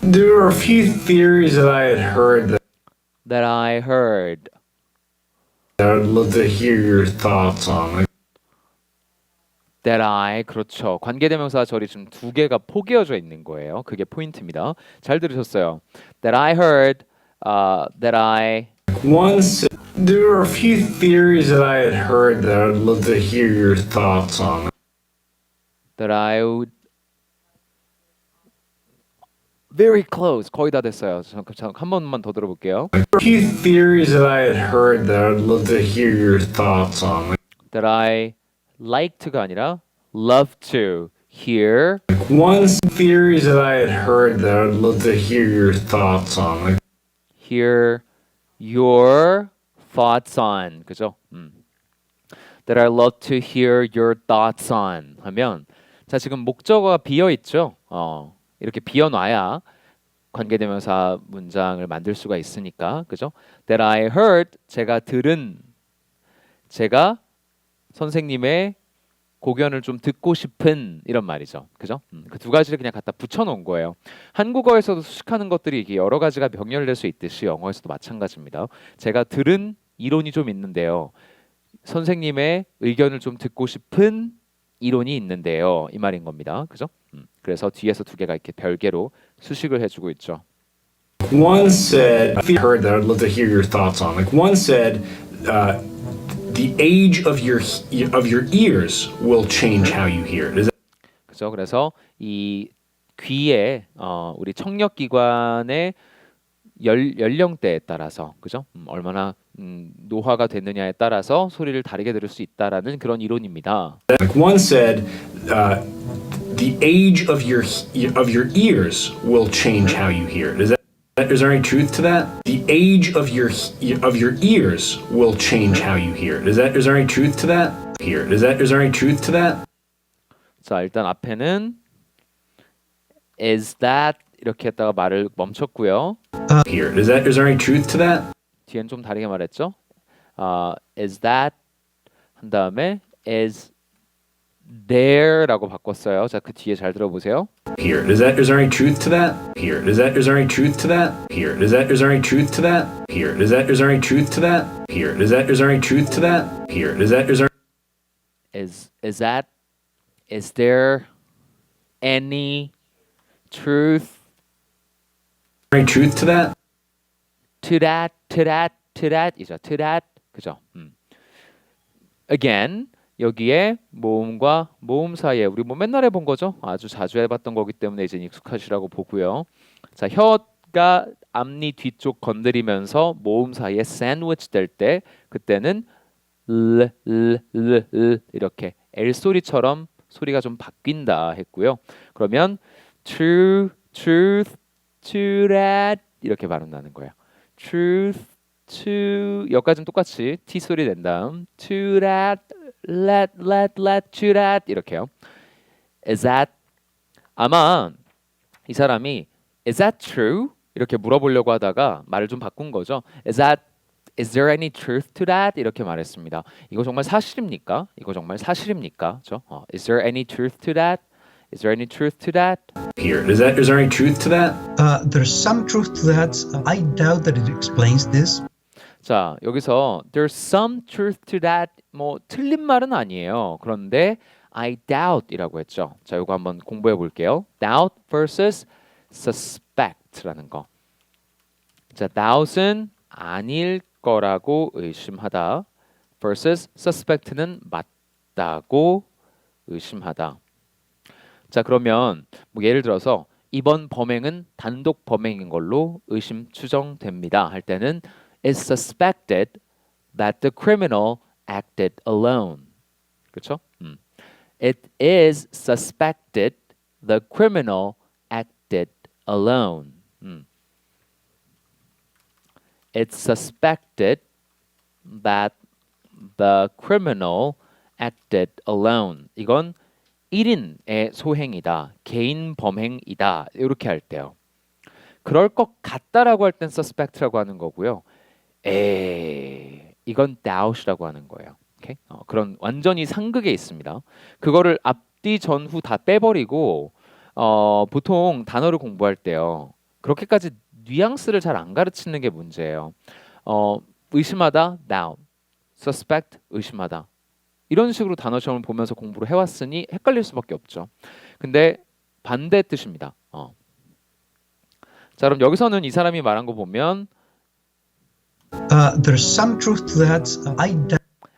there are a few theories that I had heard That I heard. that I'd love to hear your thoughts on. Like, That I 그렇죠. 관계대명사 절이 지금 두 개가 포개어져 있는 거예요. 그게 포인트입니다. 잘 들으셨어요. That I heard. That I. one said, there are a few theories that I had heard that I'd love to hear your thoughts on. that I would very close. 거의 다 됐어요. 한 번만 더 들어볼게요. A few theories that I had heard that I'd love to hear your thoughts on. That I like to가 아니라 love to hear. One theories that I had heard that I'd love to hear your thoughts on. Hear your thoughts on. 그죠? That I love to hear your thoughts on 하면 자 지금 목적어가 비어 있죠. 이렇게 비어 놔야 관계대명사 문장을 만들 수가 있으니까 그죠? That I heard 제가 들은 제가 선생님의 고견을 좀 듣고 싶은 이런 말이죠. 그죠? 그 두 가지를 그냥 갖다 붙여 놓은 거예요. 한국어에서도 수식하는 것들이 이게 여러 가지가 병렬될 수 있듯이 영어에서도 마찬가지입니다. 제가 들은 이론이 좀 있는데요. 선생님의 의견을 좀 듣고 싶은 이론이 있는데요. 이 말인 겁니다. 그죠? 그래서 뒤에서 두 개가 이렇게 별개로 수식을 해주고 있죠. One said, I heard that I'd love to hear your thoughts on. Like one said, the age of your ears will change how you hear. Is that 그죠? 그래서 이 귀에 우리 청력기관의 연령대에 따라서 그죠? 얼마나 노화가 됐느냐에 따라서 소리를 다르게 들을 수 있다라는 그런 이론입니다. like one said, the age of your ears will change how you hear. Is there any truth to that? The age of your ears will change how you hear. Is there any truth to that? Is there any truth to that? 자 일단 앞에는 is that 이렇게 했다가 말을 멈췄고요. Is there any truth to that? 뒤엔 좀 다르게 말했죠. Is that 한 다음에 is there라고 바꿨어요. 자 그 뒤에 잘 들어보세요. Is there any truth to that? Is there any truth to that? Is there any truth to that? Is there any truth to that? Is there any truth to that? Is there any truth any truth to that? to that 이죠. to that 그죠. Again 여기에 모음과 모음 사이에 우리 뭐 맨날 해본 거죠. 아주 자주 해봤던 거기 때문에 이제 익숙하시라고 보고요. 자 혀가 앞니 뒤쪽 건드리면서 모음 사이에 샌드위치 될 때 그때는 르 이렇게 L 소리처럼 소리가 좀 바뀐다 했고요. 그러면 truth to that 이렇게 발음 나는 거예요. truth to 여기까지는 똑같이 T 소리 낸 다음 to that let to that 이렇게요. Is that 아마 이 사람이 is that true 이렇게 물어보려고 하다가 말을 좀 바꾼 거죠. Is there any truth to that 이렇게 말했습니다. 이거 정말 사실입니까? 이거 정말 사실입니까? 죠? Is there any truth to that? Is there any truth to that? Is there any truth to that? There's some truth to that. I doubt that it explains this. 자 여기서 there's some truth to that 뭐 틀린 말은 아니에요. 그런데 I doubt이라고 했죠. 자 이거 한번 공부해 볼게요. doubt versus suspect라는 거. 자 doubt은 아닐 거라고 의심하다 versus suspect는 맞다고 의심하다. 자 그러면 뭐 예를 들어서 이번 범행은 단독 범행인 걸로 의심 추정됩니다 할 때는 is suspected that the criminal acted alone. 그렇죠? It is suspected the criminal acted alone. It's suspected that the criminal acted alone. 이건 1인의 소행이다. 개인 범행이다. 이렇게 할 때요. 그럴 것 같다라고 할 땐 suspect라고 하는 거고요. 이건 doubt이라고 하는 거예요. 오케이? 그런 완전히 상극에 있습니다. 그거를 앞뒤 전후 다 빼버리고 보통 단어를 공부할 때요. 그렇게까지 뉘앙스를 잘 안 가르치는 게 문제예요. 의심하다, doubt, suspect, 의심하다. 이런 식으로 단어 시험을 보면서 공부를 해왔으니 헷갈릴 수밖에 없죠. 근데 반대 뜻입니다. 자 그럼 여기서는 이 사람이 말한 거 보면 There's some truth to that. I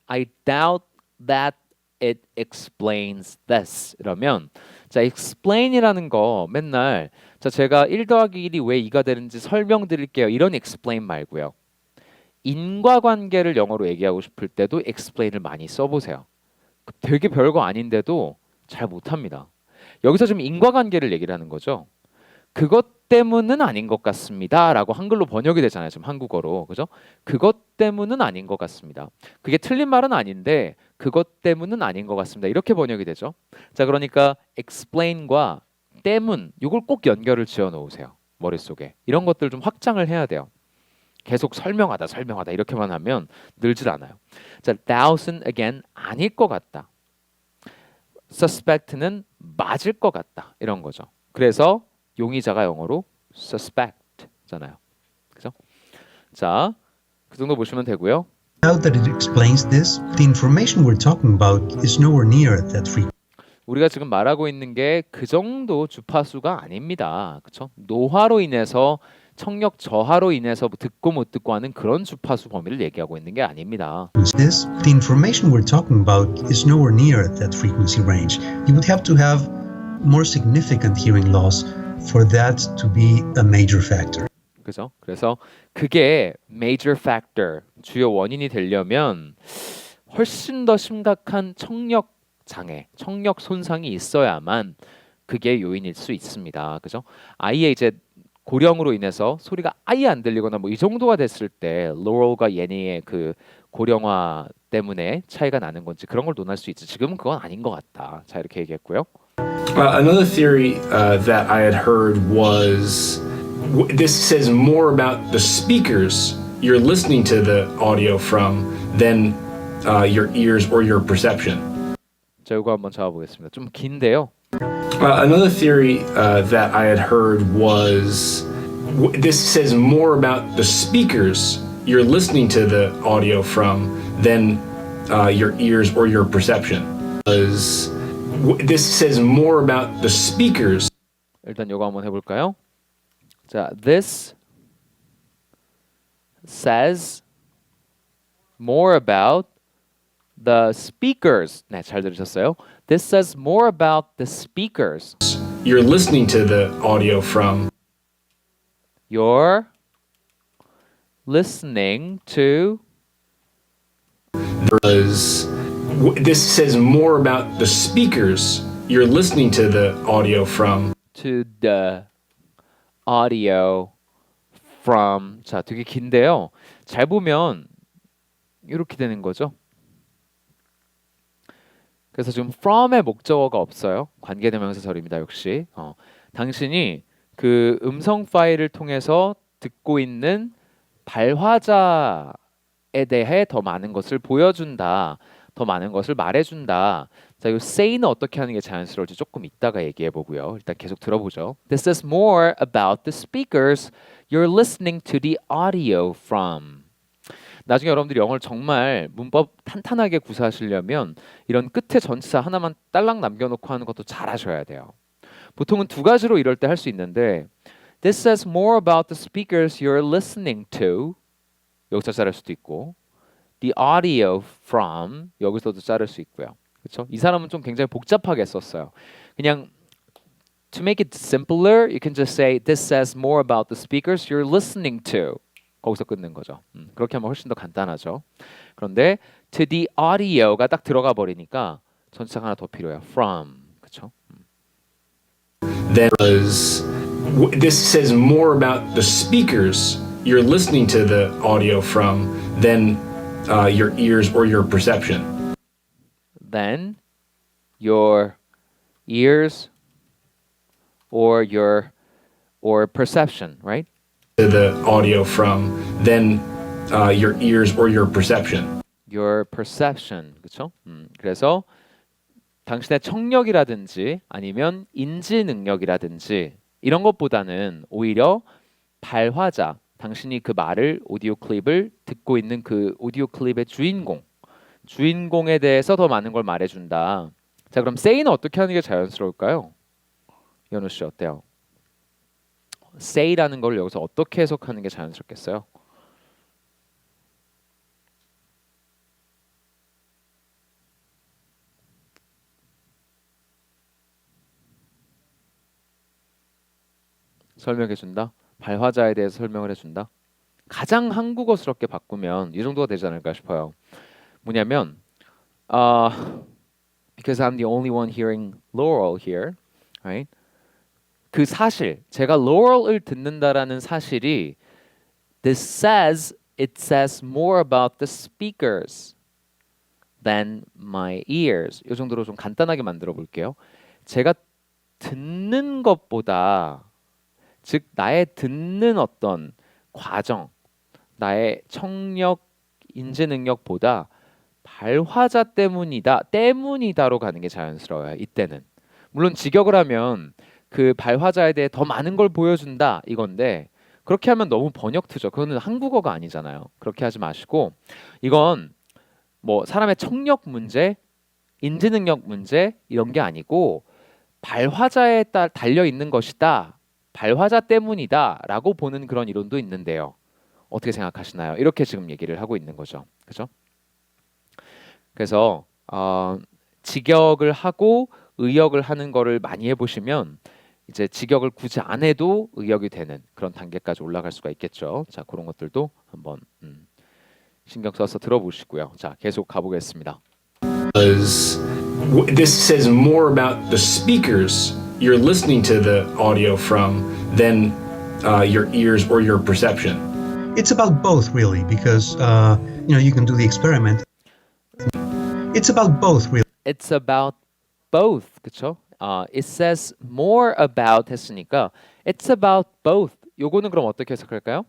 I doubt that it explains this. 이러면 자, explain이라는 거 맨날 자, 제가 1 더하기 1이 왜 2가 되는지 설명드릴게요. 이런 explain 말고요. 인과관계를 영어로 얘기하고 싶을 때도 explain을 많이 써보세요. 되게 별거 아닌데도 잘 못합니다. 여기서 지금 인과관계를 얘기를 하는 거죠. 그것 때문은 아닌 것 같습니다 라고 한글로 번역이 되잖아요. 지금 한국어로. 그죠? 그것 때문은 아닌 것 같습니다. 그게 틀린 말은 아닌데 그것 때문은 아닌 것 같습니다. 이렇게 번역이 되죠. 자, 그러니까 explain과 때문 이걸 꼭 연결을 지어 놓으세요. 머릿속에. 이런 것들 좀 확장을 해야 돼요. 계속 설명하다 이렇게만 하면 늘질 않아요. 자, thousand again 아닐 것 같다. suspect는 맞을 것 같다. 이런 거죠. 그래서 용의자가 영어로 suspect잖아요. 그죠? 자, 그 정도 보시면 되고요. Now that it explains this, the information we're talking about is nowhere near at that frequency. 우리가 지금 말하고 있는 게 그 정도 주파수가 아닙니다. 그렇죠? 노화로 인해서 청력 저하로 인해서 듣고 못 듣고 하는 그런 주파수 범위를 얘기하고 있는 게 아닙니다. This, the information we're talking about is nowhere near at that frequency range. You would have to have more significant hearing loss for that to be a major factor. 그죠? 그래서 그게 major factor, 주요 원인이 되려면 훨씬 더 심각한 청력 장애, 청력 손상이 있어야만 그게 요인일 수 있습니다. 그죠? 아이의 이제 고령으로 인해서 소리가 아예 안 들리거나 뭐 이 정도가 됐을 때 로럴과 예니의 그 고령화 때문에 차이가 나는 건지 그런 걸 논할 수 있지. 지금은 그건 아닌 것 같다. 자, 이렇게 얘기했고요. Another theory that I had heard was this says more about the speakers you're listening to the audio from than your ears or your perception. 자, 이거 한번 잡아보겠습니다. 좀 긴데요. Another theory that I had heard was this says more about the speakers you're listening to the audio from than your ears or your perception. This says more about the speakers. 일단 이거 한번 해볼까요? 자, this says more about the speakers. 네, 잘 들으셨어요? This says more about the speakers. You're listening to the audio from. You're listening to. This says more about the speakers you're listening to the audio from. To the audio from. 자, 되게 긴데요. 잘 보면 이렇게 되는 거죠. 그래서 지금 from의 목적어가 없어요. 관계대명사절입니다. 역시 당신이 그 음성 파일을 통해서 듣고 있는 발화자에 대해 더 많은 것을 보여준다. 더 많은 것을 말해준다. 자, 이 say는 어떻게 하는 게 자연스러울지 조금 이따가 얘기해 보고요. 일단 계속 들어보죠. This says more about the speakers you're listening to the audio from. 나중에 여러분들이 영어를 정말 문법 탄탄하게 구사하시려면 이런 끝에 전치사 하나만 딸랑 남겨놓고 하는 것도 잘 하셔야 돼요. 보통은 두 가지로 이럴 때 할 수 있는데 This says more about the speakers you're listening to. 여기서 자를 수도 있고 The audio from. 여기서도 자를 수 있고요. 그렇죠? 이 사람은 좀 굉장히 복잡하게 썼어요. 그냥 To make it simpler, you can just say This says more about the speakers you're listening to. 거기서 끊는 거죠. 그렇게 하면 훨씬 더 간단하죠. 그런데 to the audio가 딱 들어가 버리니까 전치사가 하나 더 필요해요. from. 그렇죠? This says more about the speakers you're listening to the audio from than your ears or your perception. Then your ears or perception, right? The audio from than your ears or your perception. Your perception, 그렇죠? 그래서 당신의 청력이라든지 아니면 인지 능력이라든지 이런 것보다는 오히려 발화자, 당신이 그 말을 오디오 클립을 듣고 있는 그 오디오 클립의 주인공에 대해서 더 많은 걸 말해준다. 자, 그럼 say는 어떻게 하는 게 자연스러울까요? 연우 씨 어때요? say라는 걸 여기서 어떻게 해석하는 게 자연스럽겠어요? 설명해 준다. 발화자에 대해서 설명을 해 준다. 가장 한국어스럽게 바꾸면 이 정도가 되지 않을까 싶어요. 뭐냐면 because I'm the only one hearing Laurel here, right? 그 사실, 제가 Laurel을 듣는다라는 사실이 it says more about the speakers than my ears. 이 정도로 좀 간단하게 만들어 볼게요. 제가 듣는 것보다, 즉 나의 듣는 어떤 과정, 나의 청력, 인지 능력보다 발화자 때문이다로 가는 게 자연스러워요. 이때는. 물론 직역을 하면 그 발화자에 대해 더 많은 걸 보여준다 이건데 그렇게 하면 너무 번역트죠. 그거는 한국어가 아니잖아요. 그렇게 하지 마시고 이건 뭐 사람의 청력 문제, 인지 능력 문제 이런 게 아니고 발화자에 따라 달려 있는 것이다. 발화자 때문이다라고 보는 그런 이론도 있는데요. 어떻게 생각하시나요? 이렇게 지금 얘기를 하고 있는 거죠. 그죠? 그래서 직역을 하고 의역을 하는 거를 많이 해보시면 이제 직역을 굳이 안 해도 의역이 되는 그런 단계까지 올라갈 수가 있겠죠. 자, 그런 것들도 한번 신경 써서 들어보시고요. 자, 계속 가보겠습니다. This says more about the speakers you're listening to the audio from than your ears or your perception. It's about both, really, because you can do the experiment. It's about both, really. It's about both, 그렇죠? It says more about 했으니까 it's about both. 요거는 그럼 어떻게 해석할까요?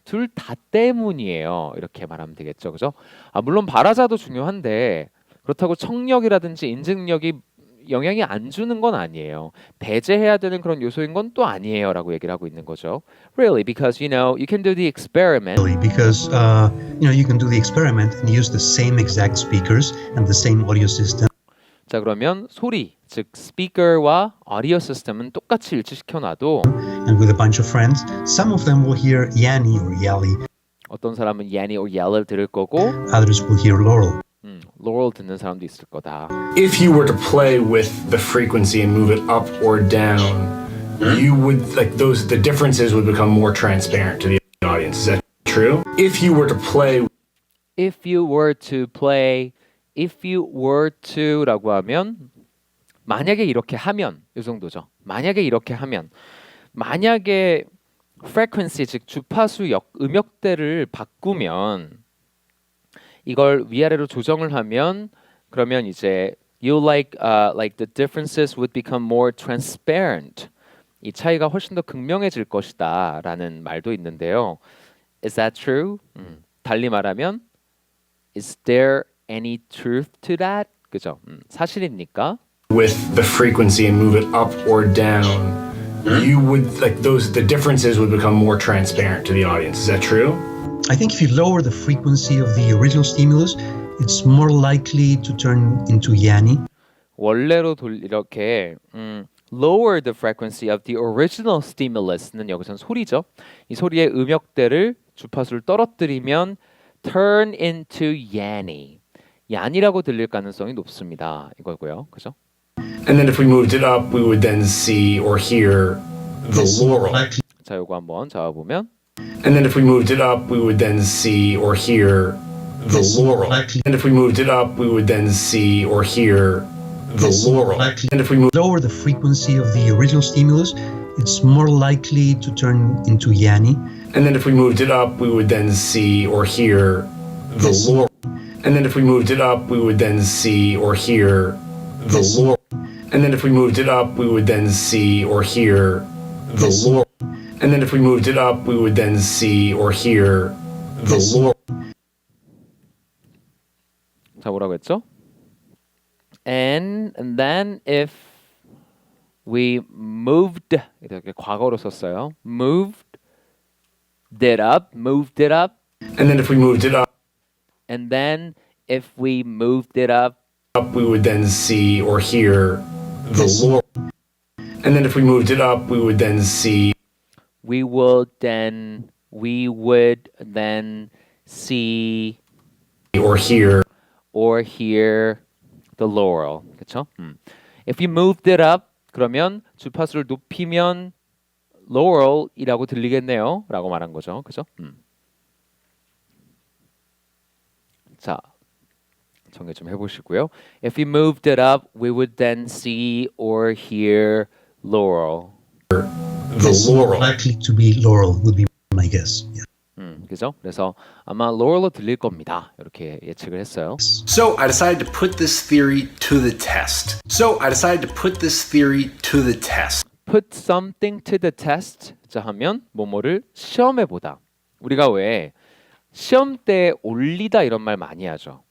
둘 다 때문이에요. 이렇게 말하면 되겠죠, 그죠? 물론 발화자도 중요한데 그렇다고 청력이라든지 인증력이 영향이 안 주는 건 아니에요. 배제해야 되는 그런 요소인 건 또 아니에요라고 얘기를 하고 있는 거죠. Really, because you can do the experiment. Really, because you can do the experiment and use the same exact speakers and the same audio system. 자, 그러면 소리, 즉 스피커와 오디오 시스템은 똑같이 일치시켜 놔도 And with a bunch of friends, some of them will hear Yanni or Yali. 어떤 사람은 Yanni or Yal을 들을 거고 Others will hear Laurel. Laurel 듣는 사람도 있을 거다. If you were to play with the frequency and move it up or down, you would the differences would become more transparent to the audience. Is that true? If you were to play 라고 하면 만약에 이렇게 하면 이 정도죠. 만약에 frequency 즉 주파수 음역대를 바꾸면 이걸 위아래로 조정을 하면 그러면 이제 the differences would become more transparent. 이 차이가 훨씬 더 극명해질 것이다라는 말도 있는데요. Is that true? 달리 말하면 is there any truth to that? 그죠? 사실입니까? with the frequency and move it up or down, you would the differences would become more transparent to the audience. Is that true? I think if you lower the frequency of the original stimulus, it's more likely to turn into Yanni. 원래로 이렇게 lower the frequency of the original stimulus는 여기서는 소리죠. 이 소리의 음역대를 주파수를 떨어뜨리면 turn into Yanni. 야니라고 들릴 가능성이 높습니다. 이거고요. 그죠? And then if we moved it up, we would then see or hear the Laurel. 자, 요거 한번 잡아보면 And then if we moved it up, we would then see or hear the Laurel. And if we moved it up, we would then see or hear the Laurel. And if we lower the frequency of the original stimulus, it's more likely to turn into Yanni. And then if we moved it up, we would then see or hear the Laurel. And then if we moved it up, we would then see or hear the Laurel. And then if we moved it up, we would then see or hear the Laurel. And then if we moved it up, we would then see or hear the Laurel. 자, 뭐라고 했죠? And then if we moved 이렇게 과거로 썼어요. moved it up. And then if we moved it up, And then if we moved it up, we would then see or hear the Laurel. And then if we moved it up, we would then see we would then see or hear the Laurel. 그렇죠? If you moved it up, 그러면 주파수를 높이면 Laurel이라고 들리겠네요. 라고 말한 거죠. 그죠? 자, 정리 좀 해보시고요. If we moved it up, we would then see or hear Laurel. Yes, likely to be Laurel would be my guess. Yeah. 그죠? 그래서 아마 Laurel로 들릴 겁니다. 이렇게 예측을 했어요. So I decided to put this theory to the test. Put something to the test. 자 하면 뭐뭐를 시험해 보다. 우리가 왜 시험대에 올리다 이런 말 많이 하죠.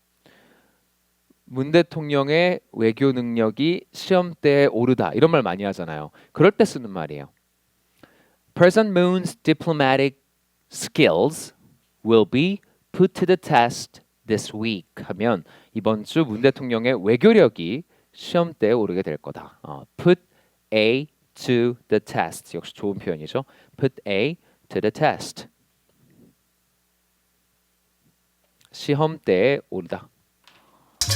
문 대통령의 외교 능력이 시험대에 오르다 이런 말 많이 하잖아요. 그럴 때 쓰는 말이에요. President Moon's diplomatic skills will be put to the test this week 하면 이번 주 문 대통령의 외교력이 시험대에 오르게 될 거다. Put A to the test 역시 좋은 표현이죠. Put A to the test. 시험대에 오르다.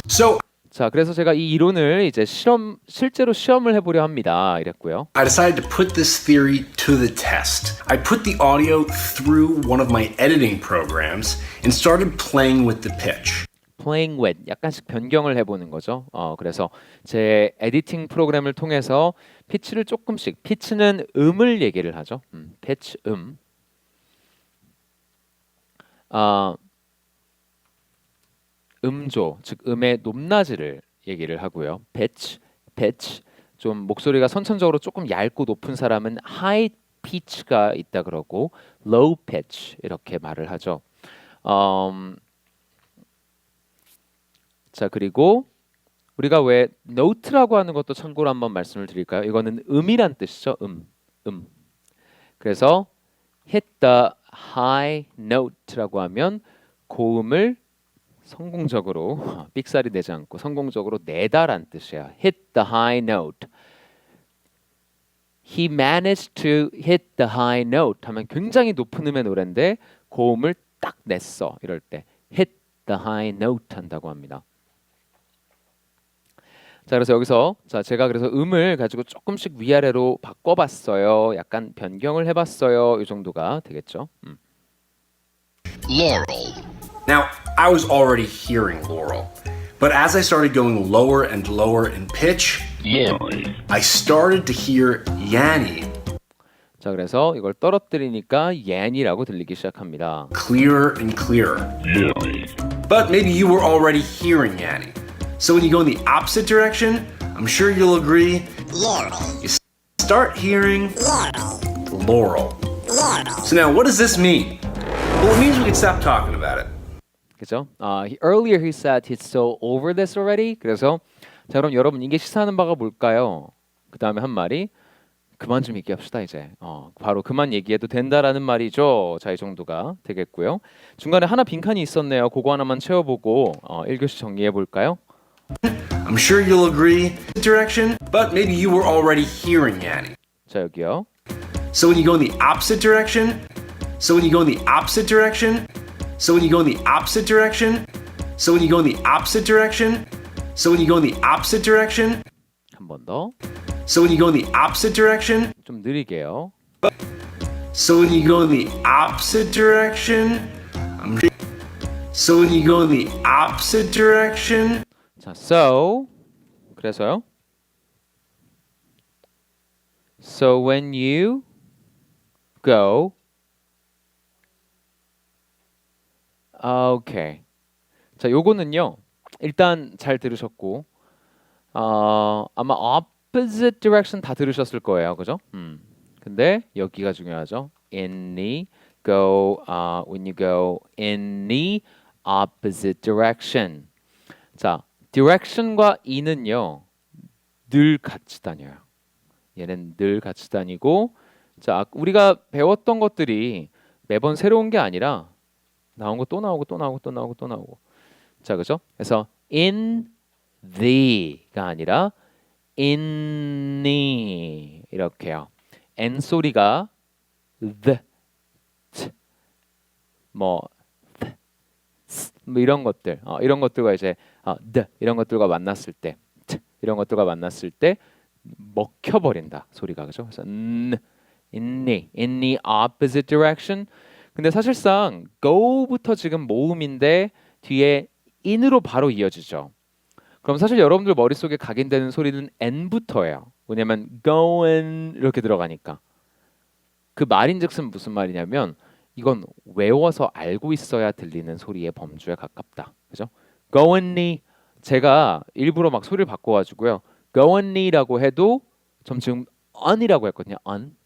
So 자, 그래서 제가 이 이론을 이제 실제로 시험을 해보려 합니다. 이랬고요. I decided to put this theory to the test. I put the audio through one of my editing programs and started playing with the pitch. Playing with 약간씩 변경을 해보는 거죠. 그래서 제 에디팅 프로그램을 통해서 피치를 조금씩 피치는 음을 얘기를 하죠. pitch 음조 즉 음의 높낮이를 얘기를 하고요. pitch 좀 목소리가 선천적으로 조금 얇고 높은 사람은 high pitch가 있다 그러고 low pitch 이렇게 말을 하죠. 자 그리고 우리가 왜 note라고 하는 것도 참고로 한번 말씀을 드릴까요? 이거는 음이란 뜻이죠. 그래서 hit the high note라고 하면 고음을 성공적으로 삑사리 내지 않고 성공적으로 내다란 뜻이야. Hit the high note. He managed to hit the high note 하면 굉장히 높은 음의 노래인데 고음을 딱 냈어. 이럴 때 hit the high note 한다고 합니다. 자 그래서 여기서 자 제가 그래서 음을 가지고 조금씩 위아래로 바꿔봤어요. 약간 변경을 해봤어요. 이 정도가 되겠죠. Laurel. Now, I was already hearing Laurel, but as I started going lower and lower in pitch, I started to hear Yanny. 자 그래서 이걸 떨어뜨리니까 Yanny라고 들리기 시작합니다. Clearer and clearer. But maybe you were already hearing Yanny. So when you go in the opposite direction, I'm sure you'll agree, you start hearing Laurel. So now what does this mean? Well, it means we can stop talking about it. 그죠? Earlier he said he's so over this already. 그래서 자 그럼 여러분 이게 시사하는 바가 뭘까요? 그 다음에 한 말이 그만 좀 얘기합시다 이제. 바로 그만 얘기해도 된다라는 말이죠. 자 이 정도가 되겠고요. 중간에 하나 빈칸이 있었네요. 그거 하나만 채워보고 1교시 정리해 볼까요? I'm sure you'll agree direction, but maybe you were already hearing Yanny. 자 여기요. So when you go in the opposite direction, so when you go in the opposite direction, so when you go in the opposite direction, so when you go in the opposite direction, so when you go in the opposite direction, 한 번 더. so when you go in the opposite direction, 좀 느리게요. so when you go in the opposite direction, so when you go in the opposite direction. 자, so 그래서요. So when you go, okay. 자, 요거는요. 일단 잘 들으셨고, 아마 opposite direction 다 들으셨을 거예요, 그죠? 근데 여기가 중요하죠. In the go, when you go in the opposite direction. 자, direction과 in은요 늘 같이 다녀요. 얘는 늘 같이 다니고, 자 우리가 배웠던 것들이 매번 새로운 게 아니라 나온 거 또 나오고 또 나오고 또 나오고 또 나오고. 자 그죠? 그래서 in the가 아니라 in the 이렇게요. n 소리가 the, t, 뭐 이런 것들, 이런 것들과 이제 the 이런 것들과 만났을 때, t 이런 것들과 만났을 때 먹혀버린다 소리가 그죠? 그래서 in the opposite direction. 근데 사실상 go부터 지금 모음인데 뒤에 in으로 바로 이어지죠. 그럼 사실 여러분들 머릿속에 각인되는 소리는 n부터예요. 왜냐면 going 이렇게 들어가니까. 그 말인즉슨 무슨 말이냐면 이건 외워서 알고 있어야 들리는 소리의 범주에 가깝다. 그죠? goingly 제가 일부러 막 소리를 바꿔가지고요. goingly라고 해도 전 지금 on이라고 했거든요. on.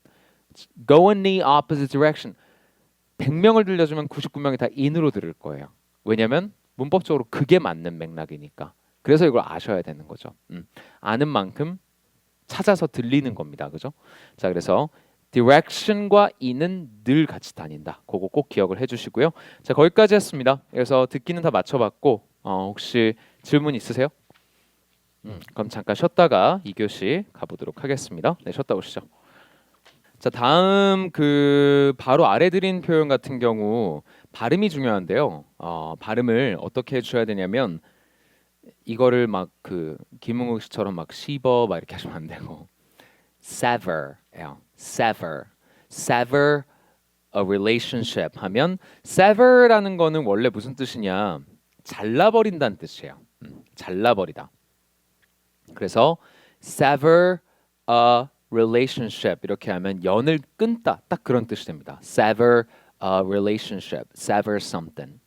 go in the opposite direction. 100명을 들려주면 99명이 다 in으로 들을 거예요. 왜냐면 문법적으로 그게 맞는 맥락이니까. 그래서 이걸 아셔야 되는 거죠. 아는 만큼 찾아서 들리는 겁니다. 그죠? 자, 그래서 direction과 in은 늘 같이 다닌다. 그거 꼭 기억을 해주시고요. 자, 거기까지 했습니다. 그래서 듣기는 다 맞춰봤고 혹시 질문 있으세요? 그럼 잠깐 쉬었다가 2교시 가보도록 하겠습니다. 네, 쉬었다 오시죠. 자, 다음 그 바로 아래 드린 표현 같은 경우 발음이 중요한데요. 발음을 어떻게 해줘야 되냐면 이거를 막 그 김흥욱 씨처럼 막 씹어 막 이렇게 하시면 안 되고 sever예요. sever a relationship 하면 sever라는 거는 원래 무슨 뜻이냐? 잘라버린다는 뜻이에요. 잘라버리다. 그래서 sever a relationship 이렇게 하면 연을 끊다 딱 그런 뜻이 됩니다. sever a relationship, sever something.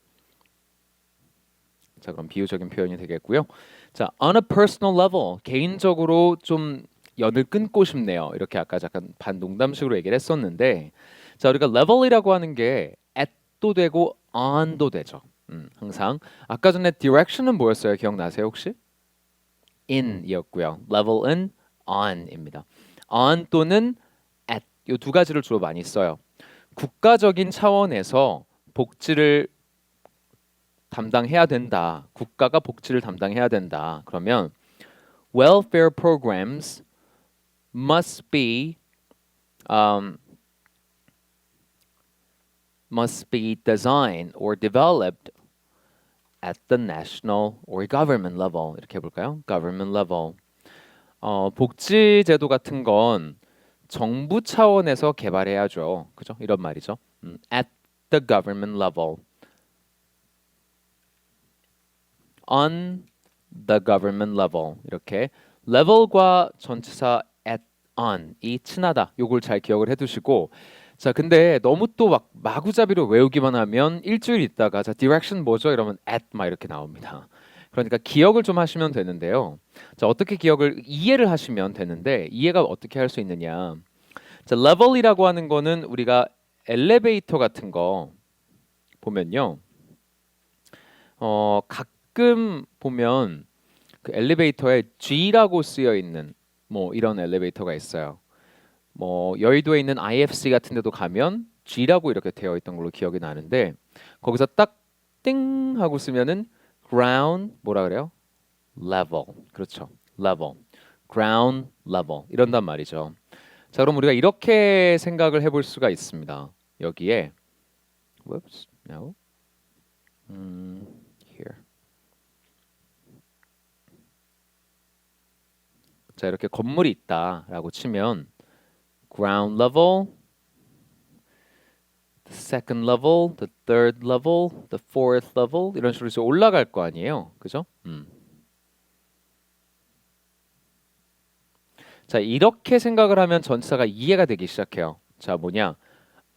자, 그럼 비유적인 표현이 되겠고요. 자, on a personal level 개인적으로 좀 연을 끊고 싶네요. 이렇게 아까 잠깐 반농담식으로 얘기를 했었는데, 자, 우리가 level이라고 하는 게 at도 되고 on도 되죠. 항상 아까 전에 direction은 뭐였어요? 기억나세요 혹시? in이었고요. level은 on입니다. on 또는 at 이 두 가지를 주로 많이 써요. 국가적인 차원에서 복지를 담당해야 된다. 국가가 복지를 담당해야 된다. 그러면 welfare programs must be designed or developed at the national or government level. 이렇게 해볼까요? government level. 복지 제도 같은 건 정부 차원에서 개발해야죠. 그죠? 이런 말이죠. at the government level. on the government level. 이렇게 level과 전치사 at, on 이 친하다. 요걸 잘 기억을 해두시고, 자, 근데 너무 또 막 마구잡이로 외우기만 하면 일주일 있다가 자, direction 뭐죠? 이러면 at 막 이렇게 나옵니다. 그러니까 기억을 좀 하시면 되는데요. 자, 어떻게 기억을 이해를 하시면 되는데 이해가 어떻게 할 수 있느냐? 자, level이라고 하는 거는 우리가 엘리베이터 같은 거 보면요. 가끔 보면 그 엘리베이터에 G라고 쓰여 있는 뭐 이런 엘리베이터가 있어요. 뭐 여의도에 있는 IFC 같은 데도 가면 G라고 이렇게 되어 있던 걸로 기억이 나는데 거기서 딱 띵 하고 쓰면은 ground 뭐라 그래요? level. 그렇죠. level. ground level. 이런단 말이죠. 자, 그럼 우리가 이렇게 생각을 해볼 수가 있습니다. 여기에 whoops, no. here. 자, 이렇게 건물이 있다라고 치면 ground level, the second level, the third level, the fourth level 이런 식으로 해서 올라갈 거 아니에요, 그죠? 자, 이렇게 생각을 하면 전치사가 이해가 되기 시작해요. 자, 뭐냐?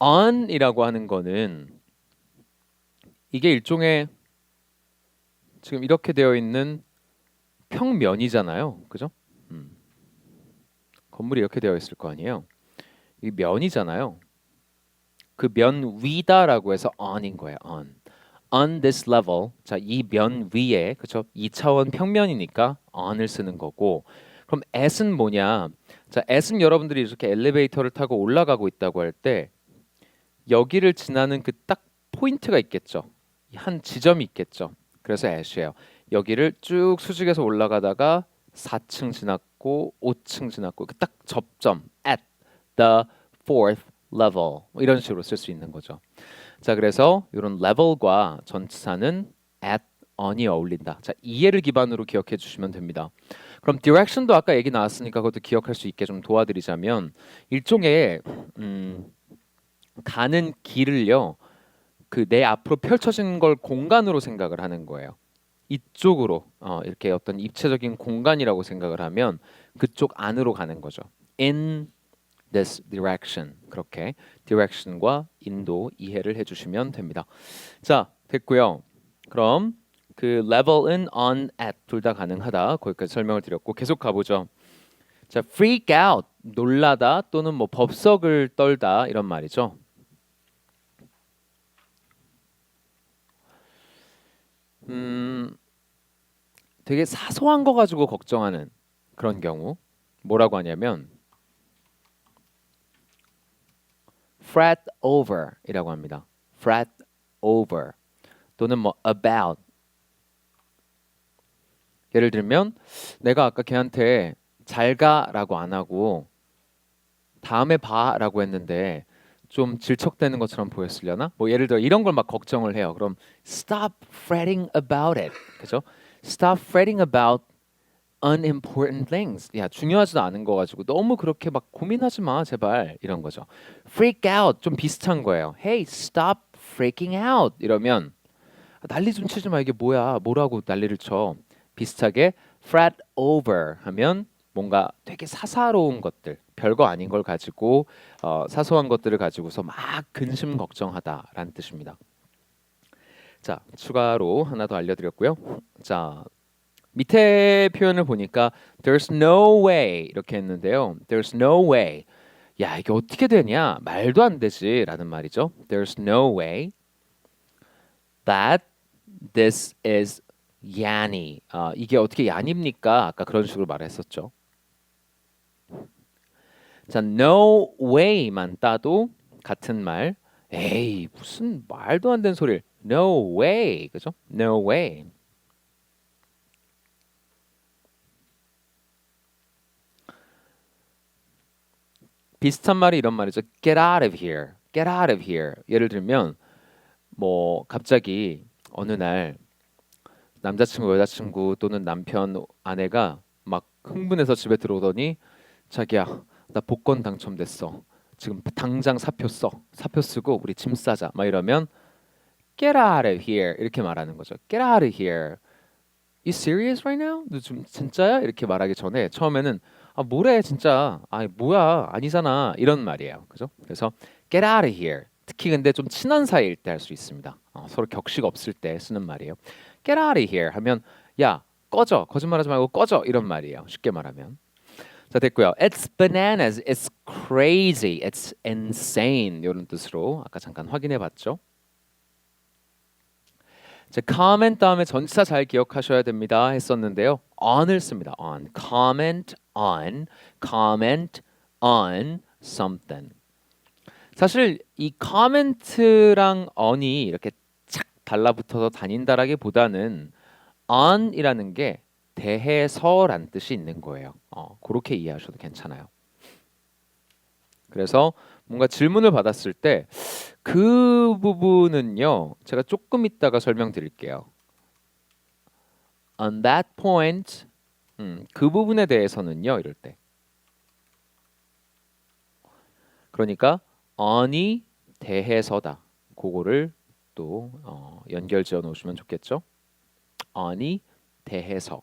on이라고 하는 거는 이게 일종의 지금 이렇게 되어 있는 평면이잖아요, 그죠? 건물이 이렇게 되어 있을 거 아니에요. 이 면이잖아요. 그 면 위다라고 해서 on인 거예요. on this level. 자, 이 면 위에, 그렇죠? 2차원 평면이니까 on을 쓰는 거고. 그럼 at은 뭐냐? 자, at은 여러분들이 이렇게 엘리베이터를 타고 올라가고 있다고 할 때 여기를 지나는 그 딱 포인트가 있겠죠. 한 지점이 있겠죠. 그래서 at이에요. 여기를 쭉 수직해서 올라가다가 4층 지났고 5층 지났고 그 딱 접점 at the fourth level 뭐 이런 식으로 쓸 수 있는 거죠. 자, 그래서 이런 level과 전치사는 at on이 어울린다. 자, 이해를 기반으로 기억해 주시면 됩니다. 그럼 direction도 아까 얘기 나왔으니까 그것도 기억할 수 있게 좀 도와드리자면 일종의 가는 길을요. 그 내 앞으로 펼쳐진 걸 공간으로 생각을 하는 거예요. 이쪽으로 이렇게 어떤 입체적인 공간이라고 생각을 하면 그쪽 안으로 가는 거죠. In this direction. 그렇게 direction과 인도 이해를 해주시면 됩니다. 자, 됐고요. 그럼 그 level은 on, at 둘 다 가능하다. 거기까지 설명을 드렸고 계속 가보죠. 자, freak out 놀라다 또는 뭐 법석을 떨다 이런 말이죠. 되게 사소한 거 가지고 걱정하는 그런 경우 뭐라고 하냐면 fret over 이라고 합니다. fret over 또는 뭐 about. 예를 들면 내가 아까 걔한테 잘 가라고 안 하고 다음에 봐라고 했는데 좀 질척대는 것처럼 보였으려나? 뭐 예를 들어 이런 걸 막 걱정을 해요. 그럼 stop fretting about it. 그죠? Stop fretting about unimportant things. 야, 중요하지도 않은 거 가지고 너무 그렇게 막 고민하지 마, 제발. 이런 거죠. freak out 좀 비슷한 거예요. Hey, stop freaking out. 이러면 난리 좀 치지 마. 이게 뭐야? 뭐라고 난리를 쳐. 비슷하게 fret over 하면 뭔가 되게 사사로운 것들, 별거 아닌 걸 가지고 사소한 것들을 가지고서 막 근심 걱정하다라는 뜻입니다. 자, 추가로 하나 더 알려드렸고요. 자, 밑에 표현을 보니까 there's no way 이렇게 했는데요. there's no way. 야, 이게 어떻게 되냐? 말도 안 되지라는 말이죠. there's no way that this is Yanny. 이게 어떻게 얀입니까? 아까 그런 식으로 말했었죠. 자, no way만 따도 같은 말. 에이, 무슨 말도 안 되는 소리를. No way. 그죠? No way. 비슷한 말이 이런 말이죠. Get out of here. Get out of here. 예를 들면 뭐 갑자기 어느 날 남자친구, 여자친구 또는 남편, 아내가 막 흥분해서 집에 들어오더니 자기야, 나 복권 당첨됐어. 지금 당장 사표 써. 사표 쓰고 우리 짐 싸자. 막 이러면 Get out of here 이렇게 말하는 거죠. Get out of here. You serious right now? 너 좀 진짜야? 이렇게 말하기 전에 처음에는 뭐래 진짜. 뭐야 아니잖아 이런 말이에요. 그죠? 그래서 Get out of here. 특히 근데 좀 친한 사이일 때 할 수 있습니다. 서로 격식 없을 때 쓰는 말이에요. Get out of here 하면 야 꺼져. 거짓말하지 말고 꺼져 이런 말이에요. 쉽게 말하면. 자, 됐고요. It's bananas. It's crazy. It's insane. 이런 뜻으로 아까 잠깐 확인해 봤죠. 자, comment 다음에 전치사 잘 기억하셔야 됩니다. 했었는데요. on을 씁니다. on. comment on something. 사실 이 comment랑 on이 이렇게 착 달라붙어서 다닌다라기보다는 on이라는 게 대해서란 뜻이 있는 거예요. 그렇게 이해하셔도 괜찮아요. 그래서 뭔가 질문을 받았을 때 그 부분은요, 제가 조금 이따가 설명드릴게요. On that point, 그 부분에 대해서는요, 이럴 때. 그러니까 on이 대해서다. 그거를 또 연결지어 놓으시면 좋겠죠. on이 대해서.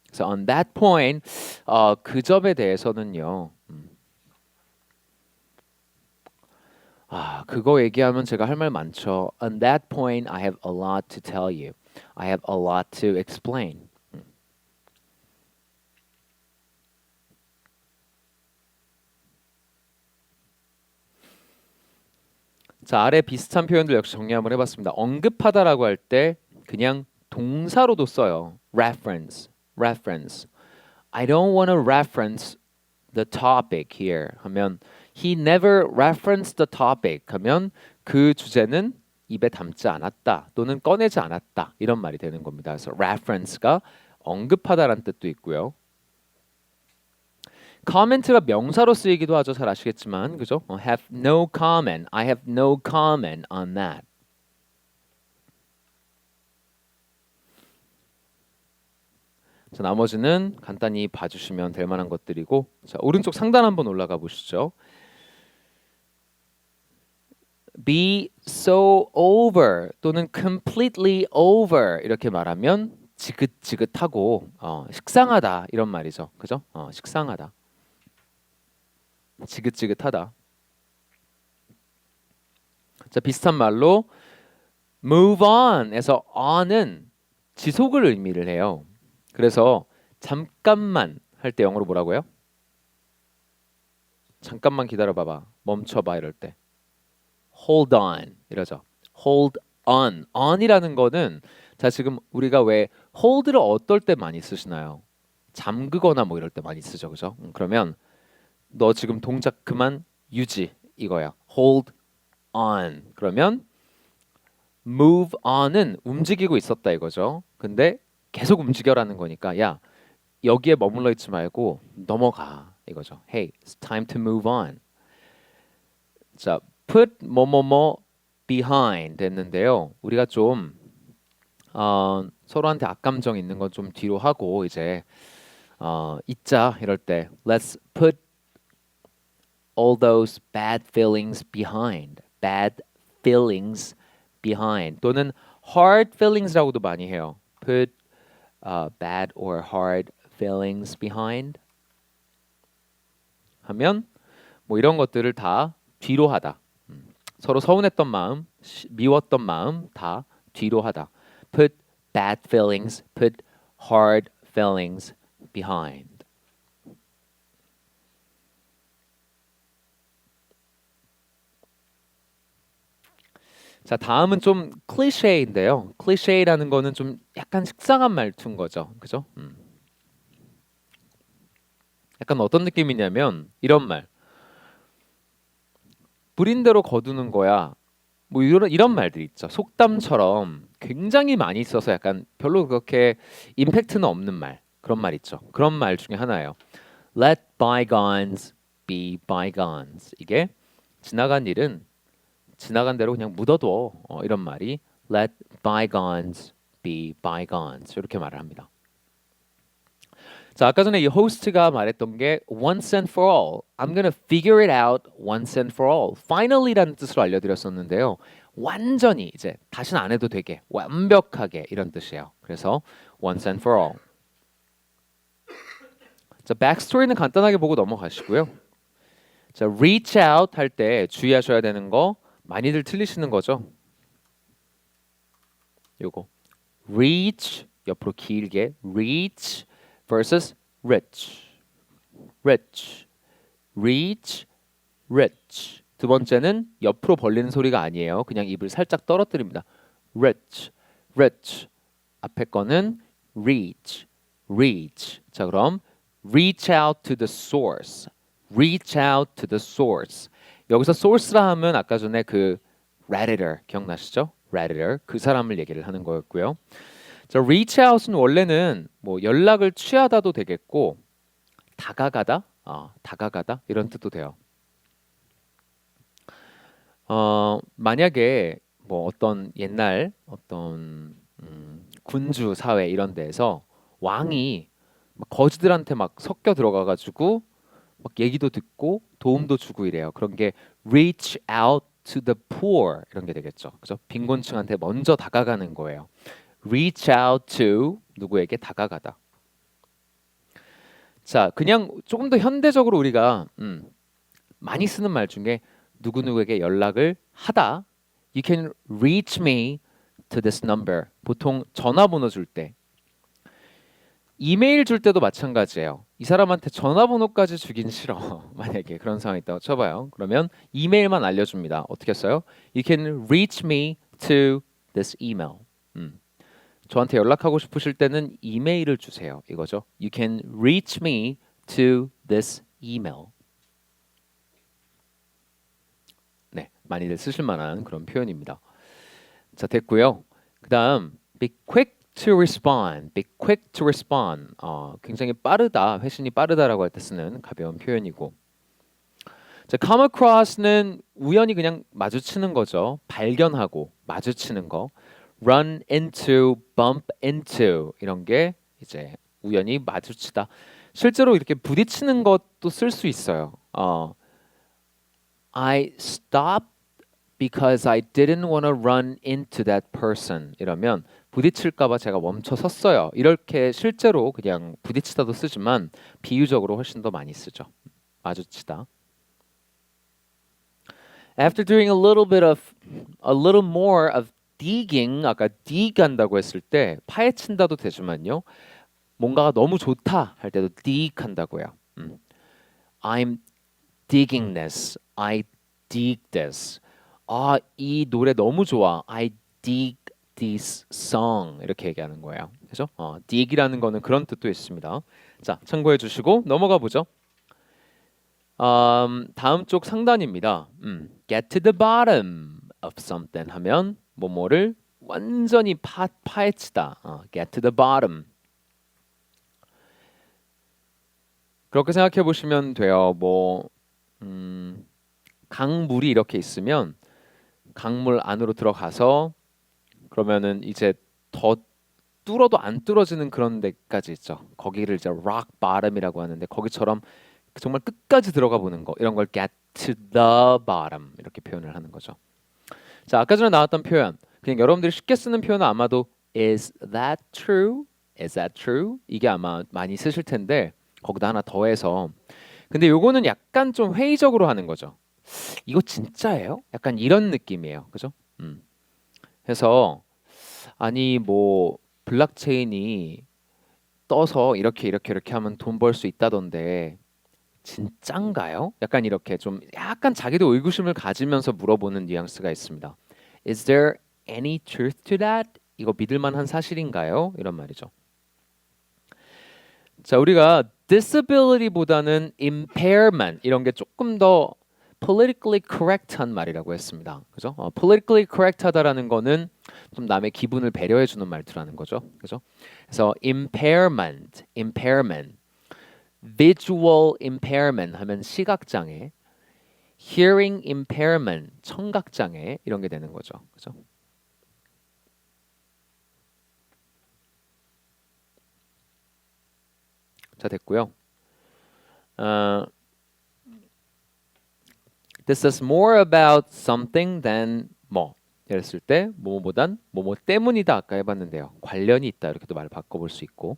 그래서 on that point, 그 점에 대해서는요. 그거 얘기하면 제가 할 말 많죠. On that point, I have a lot to tell you. I have a lot to explain. 자, 아래 비슷한 표현들 역시 정리 한번 해봤습니다. 언급하다라고 할 때 그냥 동사로도 써요. reference. I don't want to reference the topic here 하면 he never referenced the topic 하면 그 주제는 입에 담지 않았다 또는 꺼내지 않았다 이런 말이 되는 겁니다. 그래서 reference가 언급하다라는 뜻도 있고요. comment가 명사로 쓰이기도 하죠. 잘 아시겠지만 그죠? have no comment. I have no comment on that. 자, 나머지는 간단히 봐주시면 될 만한 것들이고, 자, 오른쪽 상단 한번 올라가 보시죠. be so over 또는 completely over 이렇게 말하면 지긋지긋하고 식상하다 이런 말이죠. 그죠? 식상하다. 지긋지긋하다. 자, 비슷한 말로 move on에서 on은 지속을 의미를 해요. 그래서 잠깐만 할 때 영어로 뭐라고요? 잠깐만 기다려 봐봐. 멈춰 봐 이럴 때. hold on 이러죠. hold on. on이라는 거는 자, 지금 우리가 왜 hold를 어떨 때 많이 쓰시나요? 잠그거나 뭐 이럴 때 많이 쓰죠. 그죠? 그러면 너 지금 동작 그만 유지 이거야. hold on. 그러면 move on은 움직이고 있었다 이거죠. 근데 계속 움직여라는 거니까 야, 여기에 머물러 있지 말고 넘어가 이거죠. Hey, it's time to move on. 자, put 뭐뭐뭐 behind 했는데요. 우리가 좀 서로한테 악감정 있는 건 좀 뒤로 하고 이제 잊자 이럴 때 let's put all those bad feelings behind. bad feelings behind 또는 hard feelings라고도 많이 해요. put bad or hard feelings behind 하면 뭐 이런 것들을 다 뒤로 하다. 서로 서운했던 마음, 미웠던 마음 다 뒤로 하다. Put bad feelings, put hard feelings behind. 자, 다음은 좀 클리셰인데요. 클리셰라는 거는 좀 약간 식상한 말투인 거죠. 그죠? 약간 어떤 느낌이냐면 이런 말. 부린 대로 거두는 거야. 뭐 이런 말들 있죠. 속담처럼 굉장히 많이 써서 약간 별로 그렇게 임팩트는 없는 말. 그런 말 있죠. 그런 말 중에 하나예요. Let bygones be bygones. 이게 지나간 일은 지나간 대로 그냥 묻어둬. 이런 말이 Let bygones be bygones. 이렇게 말을 합니다. 자, 아까 전에 이 호스트가 말했던 게 once and for all. I'm gonna figure it out once and for all. Finally라는 뜻으로 알려드렸었는데요. 완전히 이제 다시는 안 해도 되게 완벽하게 이런 뜻이에요. 그래서 once and for all. 자, 백스토리는 간단하게 보고 넘어가시고요. 자, reach out 할 때 주의하셔야 되는 거 많이들 틀리시는 거죠. 요거 reach 옆으로 길게 reach versus rich, rich, reach, rich. 두 번째는 옆으로 벌리는 소리가 아니에요. 그냥 입을 살짝 떨어뜨립니다. rich, rich. 앞에 거는 reach, reach. 자, 그럼 reach out to the source, reach out to the source. 여기서 source라 하면 아까 전에 그 redditor 기억나시죠? redditor 그 사람을 얘기를 하는 거였고요. 자, reach out은 원래는 뭐 연락을 취하다도 되겠고 다가가다, 다가가다 이런 뜻도 돼요. 만약에 뭐 어떤 옛날 어떤 군주 사회 이런 데에서 왕이 막 거지들한테 막 섞여 들어가가지고 막 얘기도 듣고 도움도 주고 이래요. 그런 게 reach out to the poor 이런 게 되겠죠. 그죠? 빈곤층한테 먼저 다가가는 거예요. reach out to 누구에게 다가가다. 자, 그냥 조금 더 현대적으로 우리가 많이 쓰는 말 중에 누구누구에게 연락을 하다. You can reach me to this number. 보통 전화번호 줄 때. 이메일 줄 때도 마찬가지예요. 이 사람한테 전화번호까지 주긴 싫어. 만약에 그런 상황이 있다고 쳐봐요. 그러면 이메일만 알려줍니다. 어떻게 써요? You can reach me to this email. 저한테 연락하고 싶으실 때는 이메일을 주세요. 이거죠. You can reach me to this email. 네, 많이들 쓰실 만한 그런 표현입니다. 자, 됐고요. 그다음 be quick to respond. be quick to respond. 굉장히 빠르다, 회신이 빠르다라고 할 때 쓰는 가벼운 표현이고. 자, come across는 우연히 그냥 마주치는 거죠. 발견하고 마주치는 거. run into, bump into 이런 게 이제 우연히 마주치다. 실제로 이렇게 부딪히는 것도 쓸 수 있어요. I stopped because I didn't want to run into that person. 이러면 부딪힐까봐 제가 멈춰 섰어요. 이렇게 실제로 그냥 부딪히다도 쓰지만 비유적으로 훨씬 더 많이 쓰죠. 마주치다. After doing a little more of digging, 아까 dig 한다고 했을 때 파헤친다도 되지만요. 뭔가가 너무 좋다 할 때도 dig 한다고요. I'm digging this. I dig this. 아, 이 노래 너무 좋아. I dig this song. 이렇게 얘기하는 거예요. 그죠? dig이라는 거는 그런 뜻도 있습니다. 자, 참고해 주시고 넘어가 보죠. 다음 쪽 상단입니다. Get to the bottom of something 하면 뭐뭐를 완전히 파헤치다. Get to the bottom. 그렇게 생각해 보시면 돼요. 강물이 이렇게 있으면 강물 안으로 들어가서 그러면은 이제 더 뚫어도 안 뚫어지는 그런 데까지 있죠. 거기를 이제 rock bottom이라고 하는데 거기처럼 정말 끝까지 들어가 보는 거 이런 걸 get to the bottom 이렇게 표현을 하는 거죠. 자, 아까 전에 나왔던 표현 그냥 여러분들이 쉽게 쓰는 표현은 아마도 is that true? is that true? 이게 아마 많이 쓰실 텐데 거기다 하나 더해서 근데 요거는 약간 좀 회의적으로 하는 거죠. 이거 진짜예요? 약간 이런 느낌이에요. 그죠? 그래서 아니 뭐 블록체인이 떠서 이렇게 하면 돈 벌 수 있다던데 진짠가요? 약간 이렇게 좀 약간 자기도 의구심을 가지면서 물어보는 뉘앙스가 있습니다. Is there any truth to that? 이거 믿을 만한 사실인가요? 이런 말이죠. 자, 우리가 disability보다는 impairment 이런 게 조금 더 politically correct한 말이라고 했습니다. 그죠? politically correct하다라는 거는 좀 남의 기분을 배려해 주는 말투라는 거죠. 그죠? 그래서 impairment, visual impairment 하면 시각 장애, hearing impairment 청각 장애 이런 게 되는 거죠. 그죠? 자, 됐고요. This is more about something than 뭐. 이랬을 때 뭐뭐보단 뭐뭐 때문이다 아까 해봤는데요. 관련이 있다 이렇게도 말 바꿔볼 수 있고.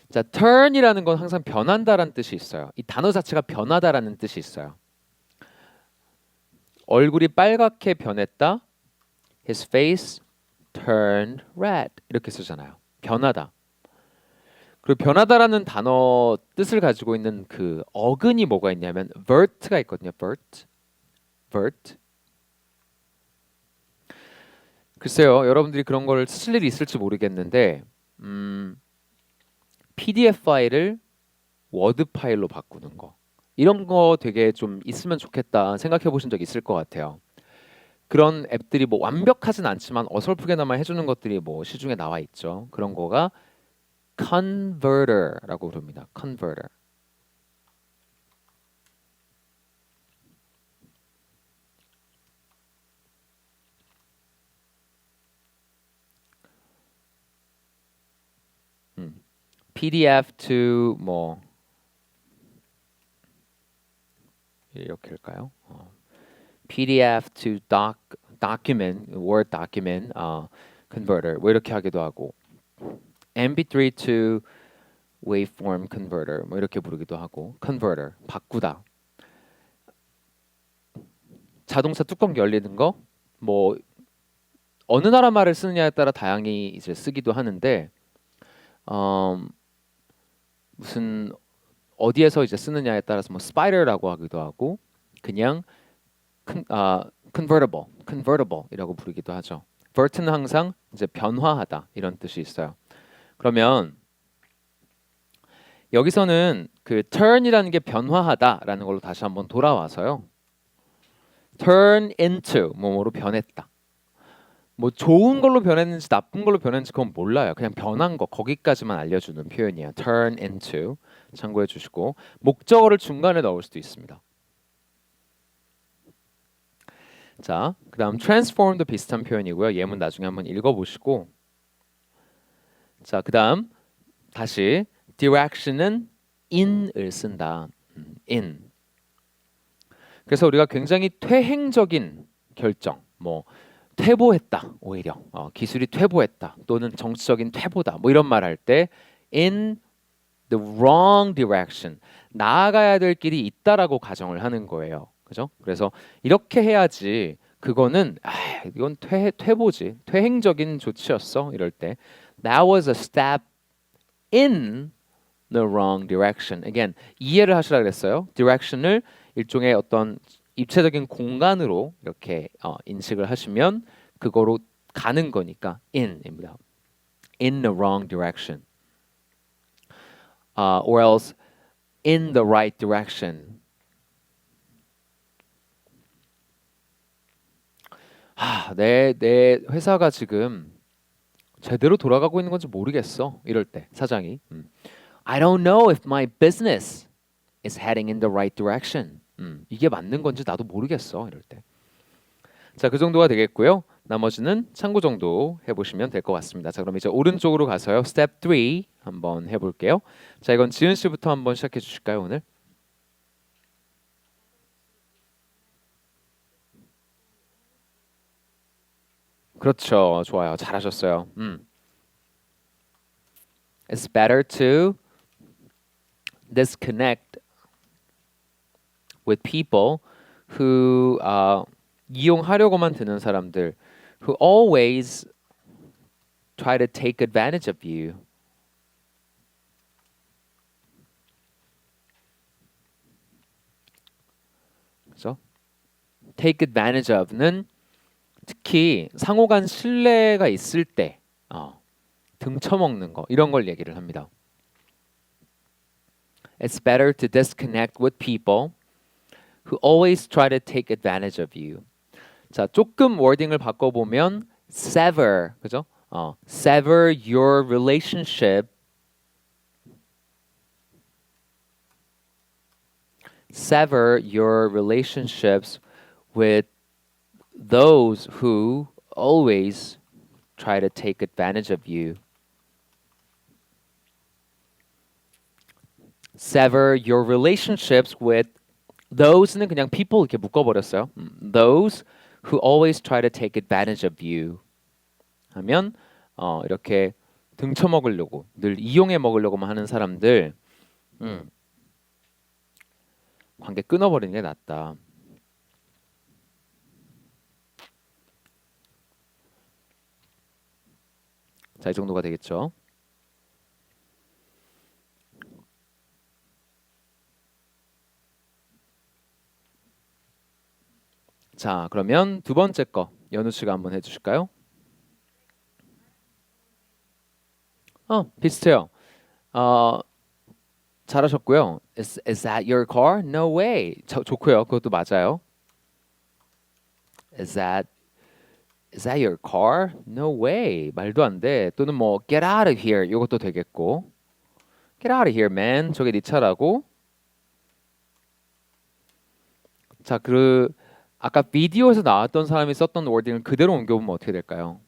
자, turn이라는 건 항상 변한다라는 뜻이 있어요. 이 단어 자체가 변하다라는 뜻이 있어요. 얼굴이 빨갛게 변했다. His face turned red 이렇게 쓰잖아요. 변하다. 그리고 변하다라는 단어 뜻을 가지고 있는 그 어근이 뭐가 있냐면 vert가 있거든요. vert. 글쎄요, 여러분들이 그런 걸 쓰실 일이 있을지 모르겠는데 PDF 파일을 워드 파일로 바꾸는 거 이런 거 되게 좀 있으면 좋겠다 생각해 보신 적 있을 것 같아요. 그런 앱들이 뭐 완벽하진 않지만 어설프게나마 해주는 것들이 뭐 시중에 나와 있죠. 그런 거가 converter라고 부릅니다. converter. PDF to 뭐 이렇게 할까요? PDF to document, Word document converter 뭐 이렇게 하기도 하고 MP3 to waveform converter 뭐 이렇게 부르기도 하고 converter 바꾸다. 자동차 뚜껑 열리는 거 뭐 어느 나라 말을 쓰느냐에 따라 다양히 이제 쓰기도 하는데 무슨 어디에서 이제 쓰느냐에 따라서 뭐 spider라고 하기도 하고 그냥 convertible이라고 부르기도 하죠. vert는 항상 이제 변화하다 이런 뜻이 있어요. 그러면 여기서는 그 turn이라는 게 변화하다라는 걸로 다시 한번 돌아와서요. turn into 뭐뭐로 변했다. 뭐 좋은 걸로 변했는지 나쁜 걸로 변했는지 그건 몰라요. 그냥 변한 거 거기까지만 알려주는 표현이에요. turn into 참고해 주시고 목적어를 중간에 넣을 수도 있습니다. 자, 그다음 transform도 비슷한 표현이고요. 예문 나중에 한번 읽어보시고 자, 그다음 다시 direction은 in을 쓴다. in. 그래서 우리가 굉장히 퇴행적인 결정, 뭐 퇴보했다, 오히려 기술이 퇴보했다, 또는 정치적인 퇴보다, 뭐 이런 말 할 때 in the wrong direction, 나아가야 될 길이 있다라고 가정을 하는 거예요. 그죠? 그래서 이렇게 해야지. 그거는 이건 퇴보지, 퇴행적인 조치였어. 이럴 때 that was a step in the wrong direction. Again, 이해를 하시라 그랬어요. direction을 일종의 어떤 입체적인 공간으로 이렇게 인식을 하시면 그거로 가는 거니까 in입니다. In the wrong direction. Or else in the right direction. 내 회사가 지금 제대로 돌아가고 있는 건지 모르겠어. 이럴 때 사장이 I don't know if my business is heading in the right direction. 이게 맞는 건지 나도 모르겠어. 이럴 때. 자, 그 정도가 되겠고요. 나머지는 참고 정도 해보시면 될 것 같습니다. 자, 그럼 이제 오른쪽으로 가서요. Step 3 한번 해볼게요. 자, 이건 지은 씨부터 한번 시작해 주실까요, 오늘? 그렇죠. 좋아요. 잘하셨어요. It's better to disconnect with people who 이용하려고만 드는 사람들 who always try to take advantage of you. 그래서 take advantage of는 특히 상호간 신뢰가 있을 때 등쳐먹는 거 이런 걸 얘기를 합니다. It's better to disconnect with people who always try to take advantage of you. 자, 조금 워딩을 바꿔보면 sever, 그죠? Sever your relationship. Sever your relationships with those who always try to take advantage of you. Sever your relationships with those는 그냥 people 이렇게 묶어버렸어요. Those who always try to take advantage of you 하면 이렇게 등쳐먹으려고 늘 이용해 먹으려고만 하는 사람들 관계 끊어버리는 게 낫다. 자, 이 정도가 되겠죠. 자, 그러면 두 번째 거 연우 씨가 한번 해주실까요? 비슷해요. 잘하셨고요. Is that your car? No way. 좋고요. 그것도 맞아요. Is that your car? No way. 말도 안 돼. 또는 뭐 get out of here. 이것도 되겠고. Get out of here, man. 저게 네 차라고. 자, 아까 비디오에서 나왔던 사람이 썼던 워딩을 그대로 옮겨보면 어떻게 될까요?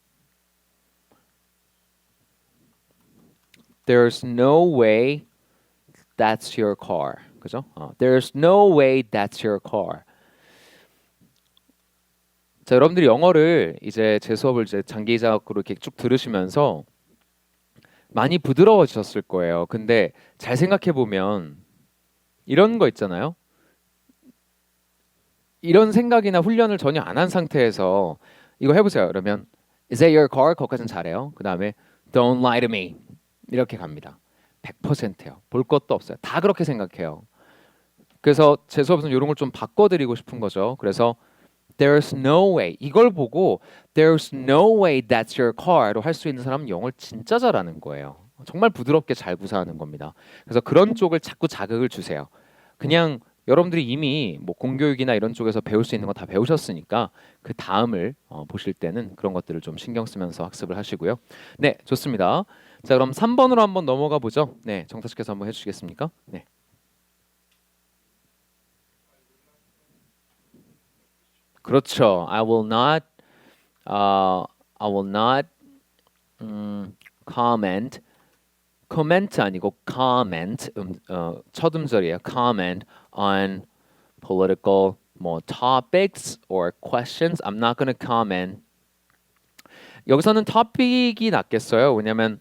There's no way that's your car. 그죠? There's no way that's your car. 자, 여러분들이 영어를 이제 제 수업을 이제 장기자학으로 이렇게 쭉 들으시면서 많이 부드러워지셨을 거예요. 근데 잘 생각해 보면 이런 거 있잖아요. 이런 생각이나 훈련을 전혀 안 한 상태에서 이거 해보세요. 그러면 Is that your car? 거기까지는 잘해요. 그 다음에 Don't lie to me. 이렇게 갑니다. 100%예요. 볼 것도 없어요. 다 그렇게 생각해요. 그래서 제 수업에서는 이런 걸 좀 바꿔드리고 싶은 거죠. 그래서 There's no way. 이걸 보고 There's no way that's your car로 할 수 있는 사람은 영어를 진짜 잘하는 거예요. 정말 부드럽게 잘 구사하는 겁니다. 그래서 그런 쪽을 자꾸 자극을 주세요. 그냥 여러분들이 이미 뭐 공교육이나 이런 쪽에서 배울 수 있는 거 다 배우셨으니까 그 다음을 보실 때는 그런 것들을 좀 신경 쓰면서 학습을 하시고요. 네, 좋습니다. 자, 그럼 3번으로 한번 넘어가 보죠. 네, 정타씨께서 한번 해주시겠습니까? 네. 그렇죠. I will not comment. comment 아니고 comment 첫 음절이에요. comment on political more topics or questions. I'm not going to comment. 여기서는 topic이 낫겠어요. 왜냐면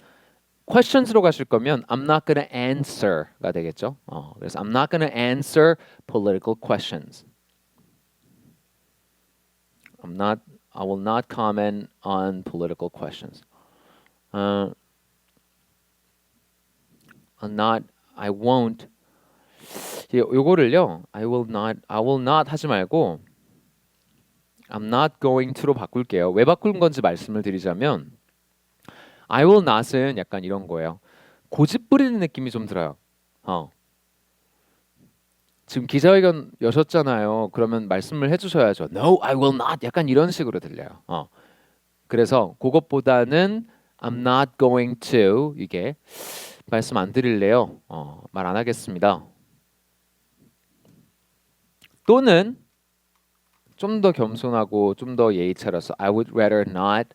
questions로 가실 거면 I'm not going to answer가 되겠죠. 그래서 I'm not going to answer political questions. I will not comment on political questions. I won't. 요거를요. I will not 하지 말고 I'm not going to로 바꿀게요. 왜 바꾼 건지 말씀을 드리자면 I will not은 약간 이런 거예요. 고집 부리는 느낌이 좀 들어요. 지금 기자회견 여셨잖아요. 그러면 말씀을 해주셔야죠. No, I will not. 약간 이런 식으로 들려요. 그래서 그것보다는 I'm not going to 이게 말씀 안 드릴래요. 말 안 하겠습니다. 또는 좀 더 겸손하고 좀 더 예의 차려서 I would rather not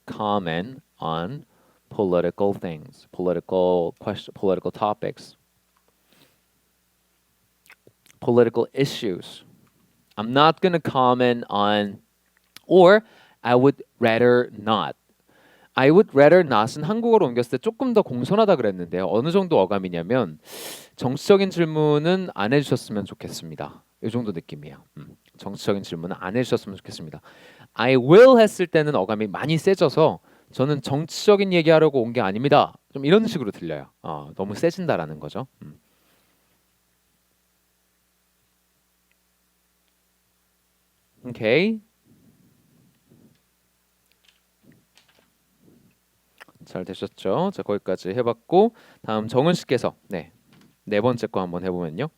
comment on political things, political topics, political issues. I'm not going to comment on or I would rather not. I would rather not은 한국어로 옮겼을 때 조금 더 공손하다 그랬는데요. 어느 정도 어감이냐면 정치적인 질문은 안 해주셨으면 좋겠습니다. 이 정도 느낌이에요. 정치적인 질문은 안 해주셨으면 좋겠습니다. I will 했을 때는 어감이 많이 세져서 저는 정치적인 얘기하려고 온 게 아닙니다. 좀 이런 식으로 들려요. 너무 세진다라는 거죠. 오케이. 잘 되셨죠? 자, 거기까지 해봤고 다음 정은 씨께서 네 번째 거 한번 해보면요.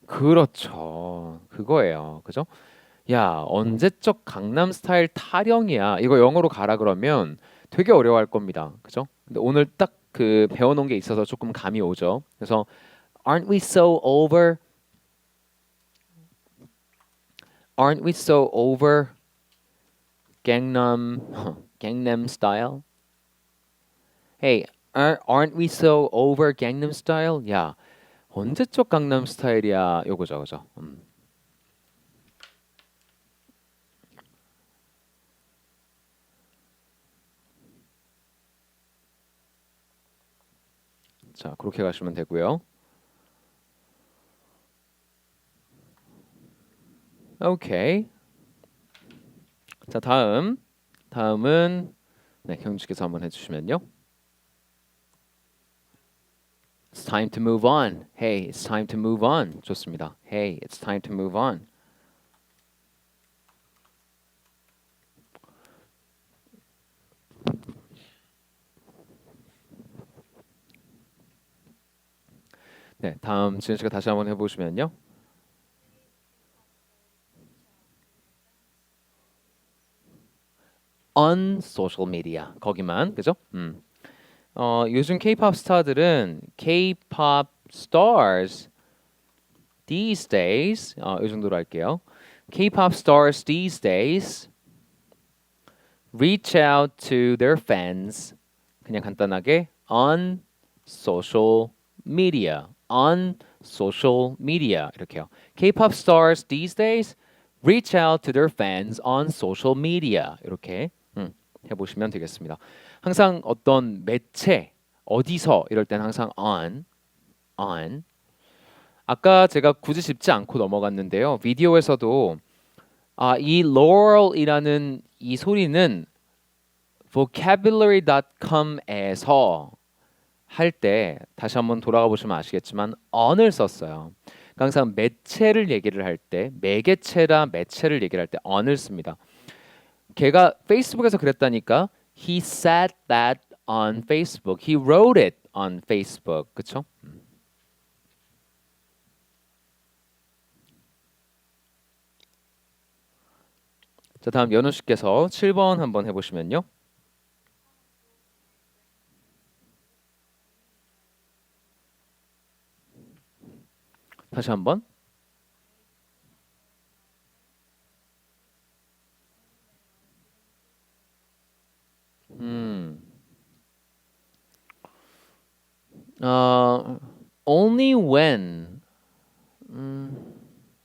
그렇죠. 그거예요. 그죠? 야, 언제적 강남 스타일 타령이야. 이거 영어로 가라 그러면 되게 어려워할 겁니다. 그죠? 근데 오늘 딱 그 배워놓은 게 있어서 조금 감이 오죠. 그래서 Aren't we so over? Aren't we so over Gangnam style? Hey, aren't we so over Gangnam style? 야, 언제적 강남 스타일이야. 요거죠, 그죠? 자, 그렇게 가시면 되고요. 오케이. 자, 다음은 네, 경주께서 한번 해주시면요. It's time to move on. Hey, it's time to move on. 좋습니다. Hey, it's time to move on. 네, 다음 지은 씨가 다시 한번 해보시면요. On social media 거기만 그죠? 요즘 K-pop 스타들은 K-pop stars these days 이 정도로 할게요. K-pop stars these days reach out to their fans 그냥 간단하게 on social media 이렇게요. K-pop stars these days reach out to their fans on social media 이렇게 해보시면 되겠습니다. 항상 어떤 매체 어디서 이럴 때는 항상 on 아까 제가 굳이 짚지 않고 넘어갔는데요. 비디오에서도 이 Laurel이라는 이 소리는 vocabulary.com에서 할 때 다시 한번 돌아가 보시면 아시겠지만 on을 썼어요. 그러니까 항상 매체를 얘기를 할 때 매개체라 매체를 얘기를 할 때 on을 씁니다. 걔가 페이스북에서 그랬다니까 he said that on Facebook. He wrote it on Facebook. 그쵸? 자, 다음 연우 씨께서 7번 한번 해보시면요. 다시 한번. Only when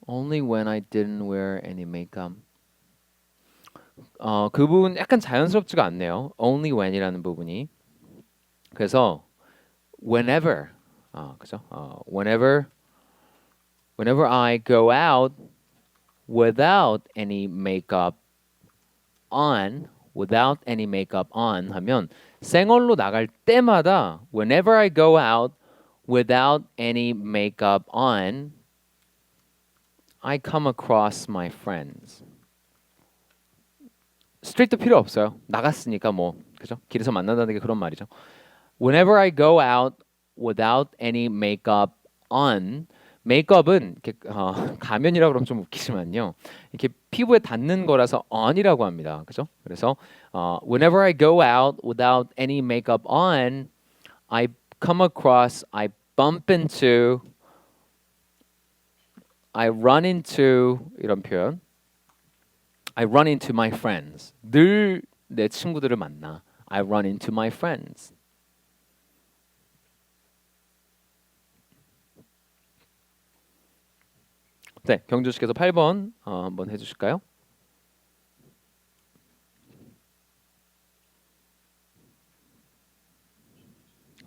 only when I didn't wear any makeup. 그 부분 약간 자연스럽지가 않네요. Only when이라는 부분이. 그래서 whenever 그죠? whenever I go out without any makeup on 하면 생얼로 나갈 때마다 whenever I go out without any makeup on I come across my friends. 스트리트 필요 없어요. 나갔으니까 뭐 그죠? 길에서 만난다는 게 그런 말이죠. Whenever I go out without any makeup on, 메이크업은 이렇게 가면이라고 그러면 좀 웃기지만요. 이렇게 피부에 닿는 거라서 on이라고 합니다. 그죠? 그래서 whenever I go out without any makeup on, I come across, I bump into, I run into 이런 표현. I run into my friends. 늘 내 친구들을 만나. I run into my friends. 네, 경주 씨께서 8번 한번 해주실까요?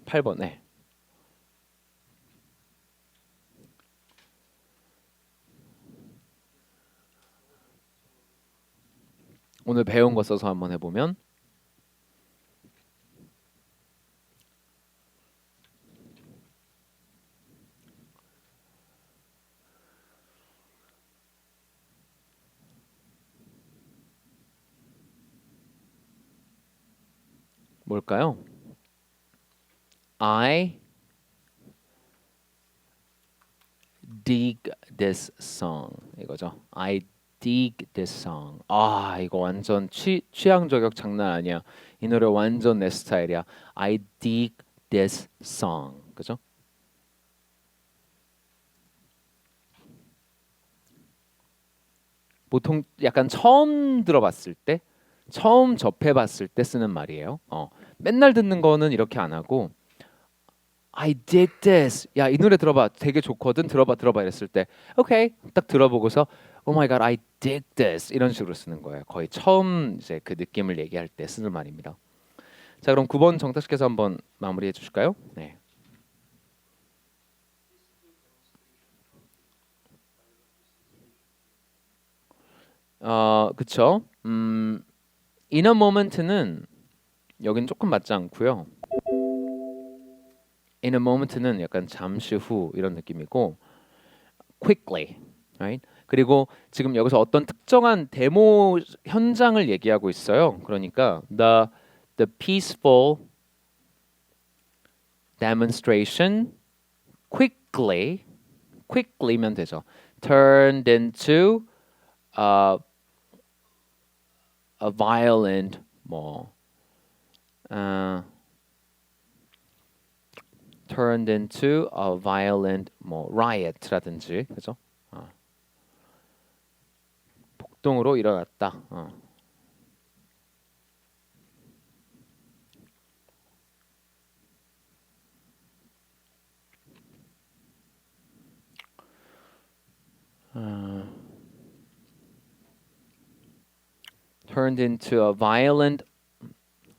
팔 번 네. 오늘 배운 거 써서 한번 해보면 뭘까요? I dig this song 이거죠. I dig this song. 아 이거 완전 취향 저격 장난 아니야. 이 노래 완전 내 스타일이야. I dig this song. 그죠? 보통 약간 처음 들어봤을 때, 처음 접해봤을 때 쓰는 말이에요. 맨날 듣는 거는 이렇게 안 하고 I dig this. 야, 이 노래 들어봐. 되게 좋거든. 들어봐 이랬을 때 오케이. 딱 들어보고서 Oh my god, I dig this. 이런 식으로 쓰는 거예요. 거의 처음 이제 그 느낌을 얘기할 때 쓰는 말입니다. 자, 그럼 9번 정탁 씨께서 한번 마무리해 주실까요? 네. 그쵸. In a moment는 여긴 조금 맞지 않고요. In a moment는 약간 잠시 후 이런 느낌이고 quickly, right? 그리고 지금 여기서 어떤 특정한 데모 현장을 얘기하고 있어요. 그러니까 the peaceful demonstration quickly면 되죠. Turned into a violent turned into a violent riot라든지 그죠? 폭동으로 일어났다. turned into a violent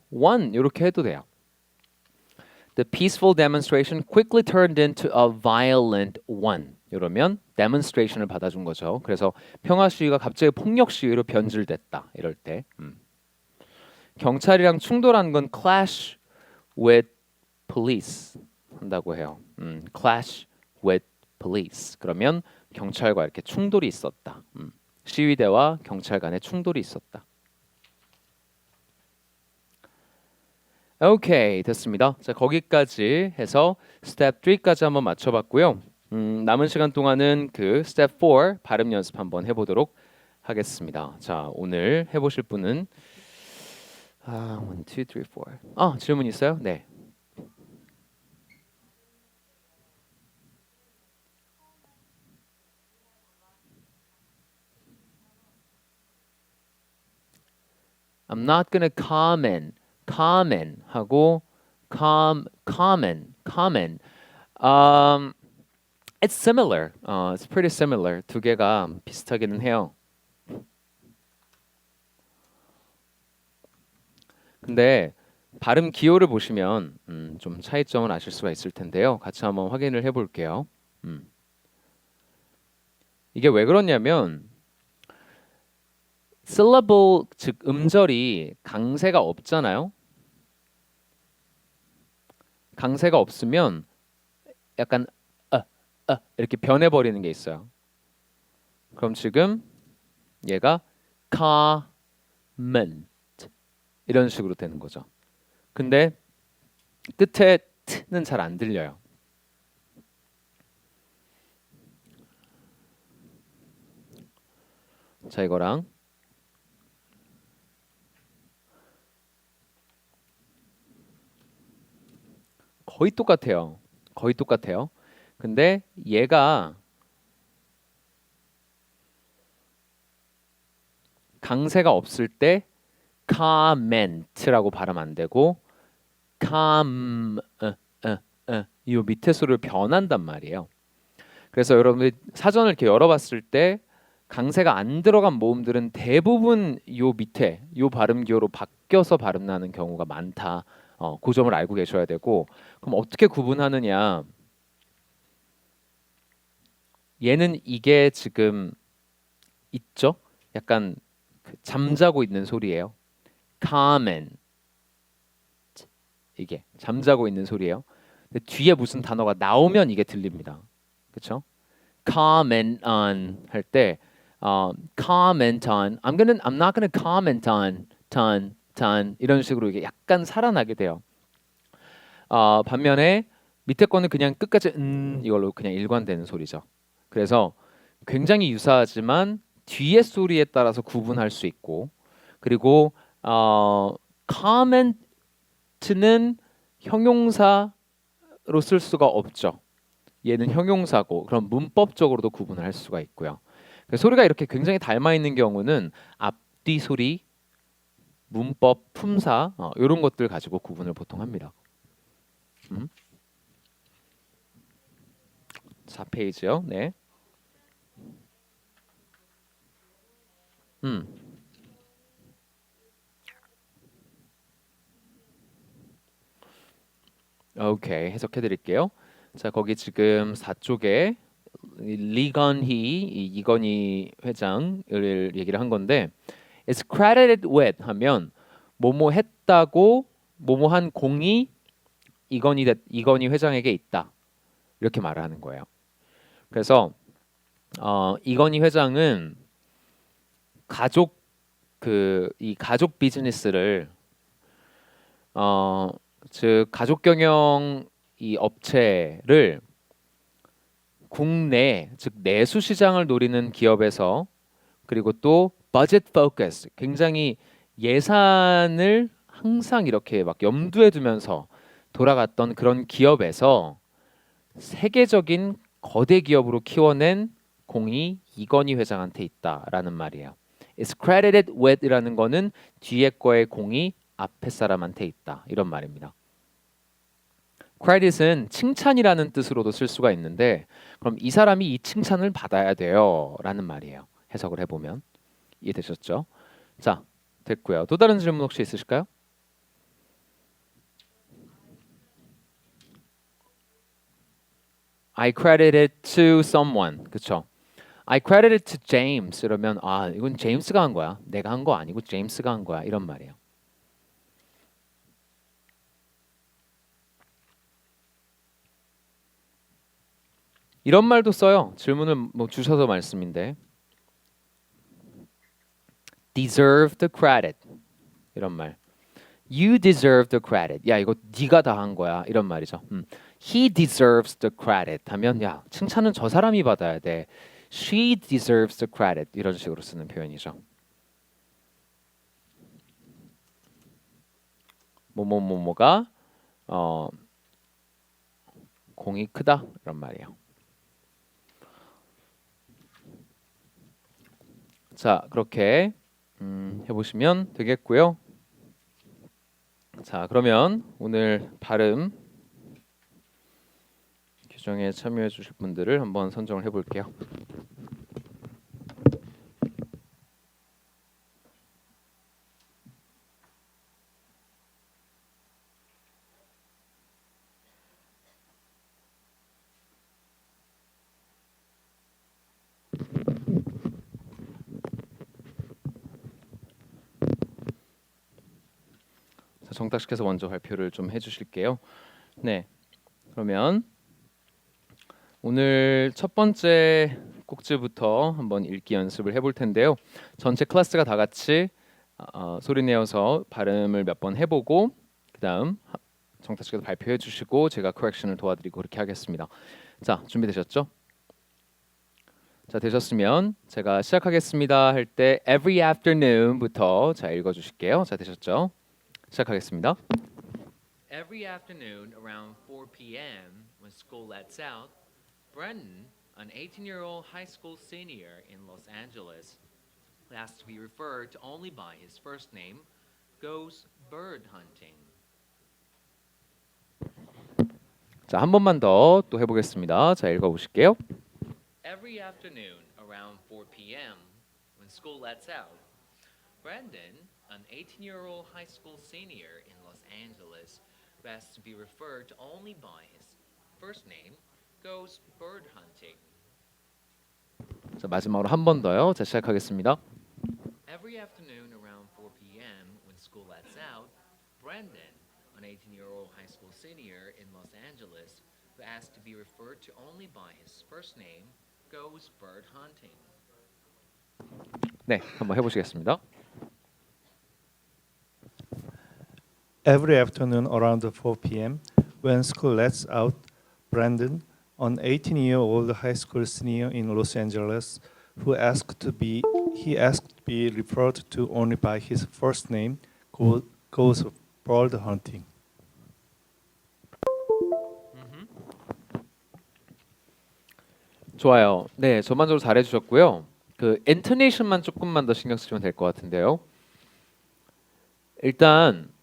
one 이렇게 해도 돼요. The peaceful demonstration quickly turned into a violent one. 이러면 demonstration을 받아준 거죠. 그래서 평화 시위가 갑자기 폭력 시위로 변질됐다. 이럴 때 경찰이랑 충돌한 건 clash with police 한다고 해요. clash with police. 그러면 경찰과 이렇게 충돌이 있었다. 시위대와 경찰 간의 충돌이 있었다. 오케이 됐습니다. 자 거기까지 해서 스텝 3까지 한번 맞춰봤고요. 남은 시간 동안은 그 스텝 4 발음 연습 한번 해보도록 하겠습니다. 자 오늘 해보실 분은 1, 2, 3, 4 질문 있어요? 네. I'm not gonna comment 하고 common. It's similar. It's pretty similar. 두 개가 비슷하기는 해요. 근데 발음 기호를 보시면 좀 차이점을 아실 수가 있을 텐데요. 같이 한번 확인을 해볼게요. 이게 왜 그러냐면 syllable 즉 음절이 강세가 없잖아요. 강세가 없으면 약간 이렇게 변해버리는 게 있어요. 그럼 지금 얘가 comment 이런 식으로 되는 거죠. 근데 끝에 t는 잘 안 들려요. 자, 이거랑 거의 똑같아요. 거의 똑같아요. 근데 얘가 강세가 없을 때 comment라고 발음 안 되고 이 밑에 소리를 변한단 말이에요. 그래서 여러분들 사전을 이렇게 열어봤을 때 강세가 안 들어간 모음들은 대부분 요 밑에 요 발음 기호로 바뀌어서 발음 나는 경우가 많다. 그 점을 알고 계셔야 되고, 그럼 어떻게 구분하느냐? 얘는 이게 지금 있죠? 약간 잠자고 있는 소리예요. comment 이게 잠자고 있는 소리예요. 근데 뒤에 무슨 단어가 나오면 이게 들립니다. 그렇죠? comment on 할 때 comment on I'm not gonna comment on ton 이런 식으로 이게 약간 살아나게 돼요. 반면에 밑에 거는 그냥 끝까지 이걸로 그냥 일관되는 소리죠. 그래서 굉장히 유사하지만 뒤의 소리에 따라서 구분할 수 있고, 그리고 comment는 형용사로 쓸 수가 없죠. 얘는 형용사고, 그럼 문법적으로도 구분을 할 수가 있고요. 소리가 이렇게 굉장히 닮아 있는 경우는 앞뒤 소리, 문법, 품사 이런 것들 가지고 구분을 보통 합니다. 4페이지요. 네. 오케이, 해석해 드릴게요. 자, 거기 지금 4쪽에 리건희 이건희 회장을 얘기를 한 건데, is credited with 하면 뭐뭐 했다고 뭐뭐한 공이 이건희 회장에게 있다, 이렇게 말을 하는 거예요. 그래서 이건희 회장은 이 가족 비즈니스를 즉 가족 경영 이 업체를 국내 즉 내수 시장을 노리는 기업에서, 그리고 또 budget focus 굉장히 예산을 항상 이렇게 막 염두에 두면서 돌아갔던 그런 기업에서 세계적인 거대 기업으로 키워낸 공이 이건희 회장한테 있다라는 말이에요. Is credited with이라는 거는 뒤에 거의 공이 앞에 사람한테 있다, 이런 말입니다. credit은 칭찬이라는 뜻으로도 쓸 수가 있는데, 그럼 이 사람이 이 칭찬을 받아야 돼요 라는 말이에요. 해석을 해보면. 이해되셨죠? 자, 됐고요. 또 다른 질문 혹시 있으실까요? I credit it to someone. 그쵸? I credit it to James. 이러면 이건 제임스가 한 거야. 내가 한 거 아니고 제임스가 한 거야. 이런 말이에요. 이런 말도 써요. 질문을 뭐 주셔서 말씀인데, deserve the credit 이런 말. You deserve the credit. 야, 이거 네가 다 한 거야. 이런 말이죠. He deserves the credit 하면 야, 칭찬은 저 사람이 받아야 돼. She deserves the credit 이런 식으로 쓰는 표현이죠. 뭐뭐뭐뭐가 공이 크다 이런 말이에요. 자, 그렇게 해보시면 되겠고요. 자, 그러면 오늘 발음 규정에 참여해 주실 분들을 한번 선정을 해 볼게요. 자, 정탁 씨께서 먼저 발표를 좀 해주실게요. 네, 그러면 오늘 첫 번째 꼭지부터 한번 읽기 연습을 해볼 텐데요. 전체 클래스가 다 같이 소리 내어서 발음을 몇 번 해보고 그다음 정탁 씨께서 발표해 주시고 제가 커렉션을 도와드리고 그렇게 하겠습니다. 자, 준비되셨죠? 자, 되셨으면 제가 시작하겠습니다 할 때 every afternoon부터 자 읽어주실게요. 자, 되셨죠? 시작하겠습니다. Every afternoon around 4 p.m. when school lets out, Brendan, an 18-year-old high school senior in Los Angeles, who has to be referred to only by his first name, goes bird hunting. 자, 한 번만 더 또 해보겠습니다. 자, 읽어보실게요. Every afternoon around 4 p.m. when school lets out, Brandon, an 18-year-old high school senior in Los Angeles, who has to be referred to only by his first name, goes bird hunting. 자, 마지막으로 한 번 더요. 자, 시작하겠습니다. Every afternoon around 4 p.m. when school lets out, Brandon, an 18-year-old high school senior in Los Angeles, who asks to be referred to only by his first name, goes bird hunting. 네, 한번 해보시겠습니다. Every afternoon around 4 p.m. when school lets out, Brandon, an 18-year-old high school senior in Los Angeles, who asked to be referred to only by his first name, goes bird hunting. 좋아요. 네, 전반적으로 잘해주셨고요. 그 인토네이션만 조금만 더 신경 쓰시면 될 것 같은데요. 일단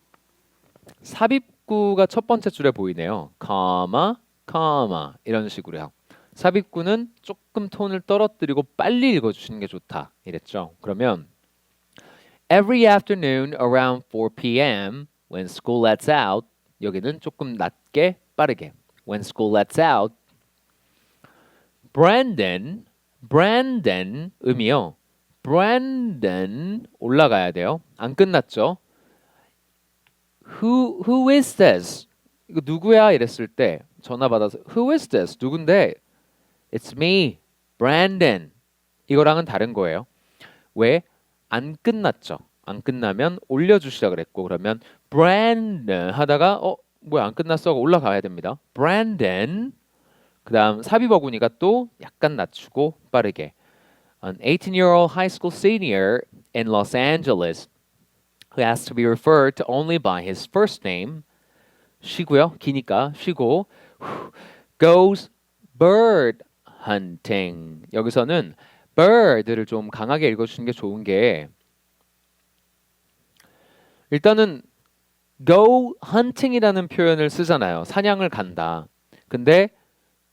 삽입구가 첫 번째 줄에 보이네요. 카마, 카마 이런 식으로요. 삽입구는 조금 톤을 떨어뜨리고 빨리 읽어주시는 게 좋다 이랬죠. 그러면 Every afternoon around 4 p.m. when school lets out 여기는 조금 낮게 빠르게 When school lets out Brandon 음이요. Brandon 올라가야 돼요. 안 끝났죠. Who is this? 이거 누구야? 이랬을 때 전화 받아서 Who is this? 누군데? It's me, Brandon. 이거랑은 다른 거예요. 왜? 안 끝났죠. 안 끝나면 올려주시라 그랬고 그러면 Brandon 하다가 뭐야 안 끝났어 하고 올라가야 됩니다. Brandon 그 다음 삽입 어구니까 또 약간 낮추고 빠르게 An 18-year-old high school senior in Los Angeles who has to be referred to only by his first name 쉬고요. 기니까 쉬고 goes bird hunting 여기서는 bird를 좀 강하게 읽어주시는 게 좋은 게 일단은 go hunting이라는 표현을 쓰잖아요. 사냥을 간다. 근데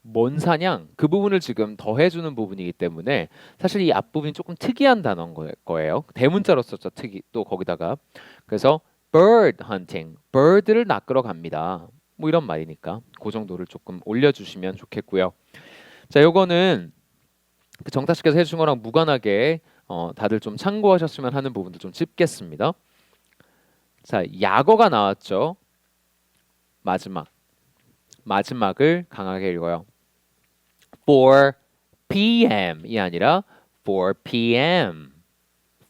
뭔 사냥? 그 부분을 지금 더해주는 부분이기 때문에 사실 이 앞부분이 조금 특이한 단어인 거예요. 대문자로 썼죠. 또 거기다가 그래서 bird hunting, bird를 낚으러 갑니다. 뭐 이런 말이니까 그 정도를 조금 올려주시면 좋겠고요. 자, 요거는 그 정탁 씨께서 해주신 거랑 무관하게 다들 좀 참고하셨으면 하는 부분도 좀 짚겠습니다. 자, 약어가 나왔죠. 마지막을 강하게 읽어요. 4 p.m.이 아니라 4 p.m.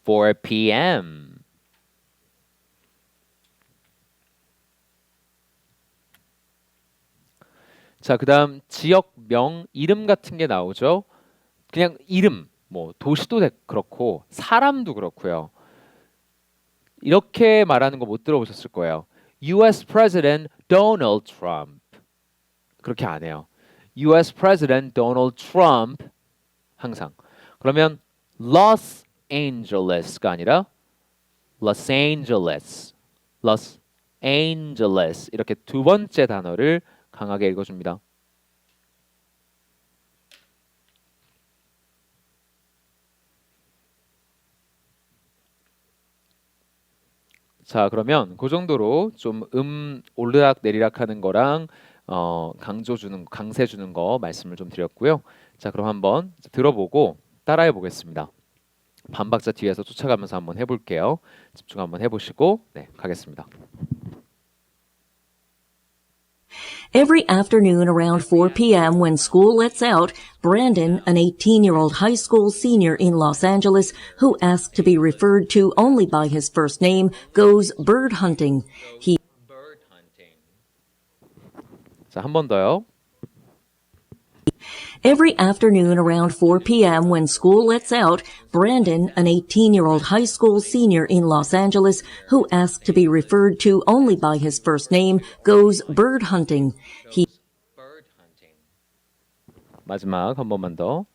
4 p.m. 자, 그다음 지역명 이름 같은 게 나오죠. 그냥 이름, 뭐 도시도 그렇고 사람도 그렇고요. 이렇게 말하는 거 못 들어보셨을 거예요. U.S. President Donald Trump. 그렇게 안 해요. U.S. President Donald Trump 항상. 그러면 Los Angeles가 아니라 Los Angeles. Los Angeles 이렇게 두 번째 단어를 강하게 읽어줍니다. 자, 그러면 그 정도로 좀 오르락 내리락 하는 거랑 강세 주는 거 말씀을 좀 드렸고요. 자, 그럼 한번 들어보고 따라해 보겠습니다. 반박자 뒤에서 쫓아가면서 한번 해볼게요. 집중 한번 해보시고 네, 가겠습니다. Every afternoon around 4 p.m. when school lets out, Brandon, an 18-year-old high school senior in Los Angeles who asked to be referred to only by his first name, goes bird hunting. 자, 한 번 더요. Every afternoon around 4 p.m. when school lets out, Brandon, an 18-year-old high school senior in Los Angeles who asked to be referred to only by his first name, goes bird hunting. 마지막 한 번만 더.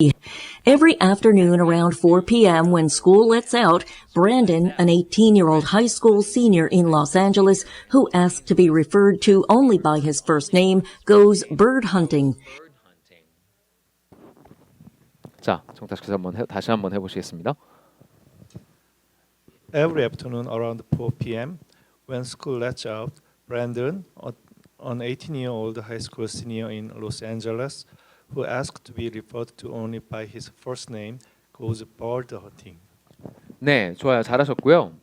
Every afternoon around 4 p.m. when school lets out, Brandon, an 18-year-old high school senior in Los Angeles who asked to be referred to only by his first name, goes bird hunting. 자, 정탁께서 다시 한번 해보시겠습니다. Every afternoon around 4 p.m. when school lets out, Brandon, an 18-year-old high school senior in Los Angeles, who asked to be referred to only by his first name, goes bird hunting. 네, 좋아요. 잘하셨고요.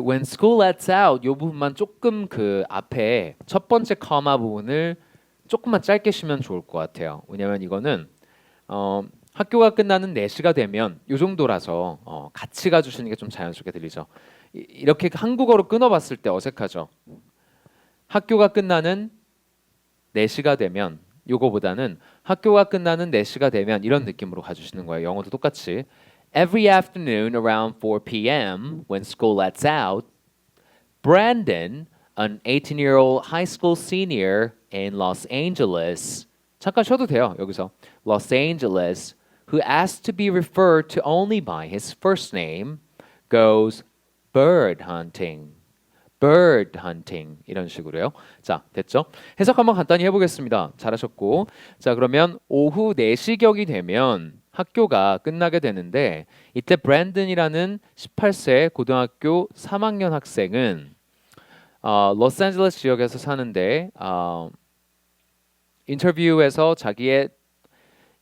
when school lets out 요 부분만 조금 그 앞에 첫 번째 커마 부분을 조금만 짧게 쉬면 좋을 것 같아요. 왜냐면 이거는 학교가 끝나는 4시가 되면 요 정도라서 같이 가주시는 게 좀 자연스럽게 들리죠. 이렇게 한국어로 끊어봤을 때 어색하죠. 학교가 끝나는 4시가 되면 요거보다는 학교가 끝나는 4시가 되면 이런 느낌으로 가주시는 거예요. 영어도 똑같이 Every afternoon around 4 p.m. when school lets out, Brandon, an 18-year-old high school senior in Los Angeles. 잠깐 쉬어도 돼요. 여기서 Los Angeles, who asked to be referred to only by his first name, goes bird hunting. bird hunting 이런 식으로요. 자, 됐죠? 해석 한번 간단히 해보겠습니다. 잘하셨고, 자, 그러면 오후 4시경이 되면 학교가 끝나게 되는데 이때 브랜든이라는 18세 고등학교 3학년 학생은 로스앤젤레스 지역에서 사는데 인터뷰에서 자기의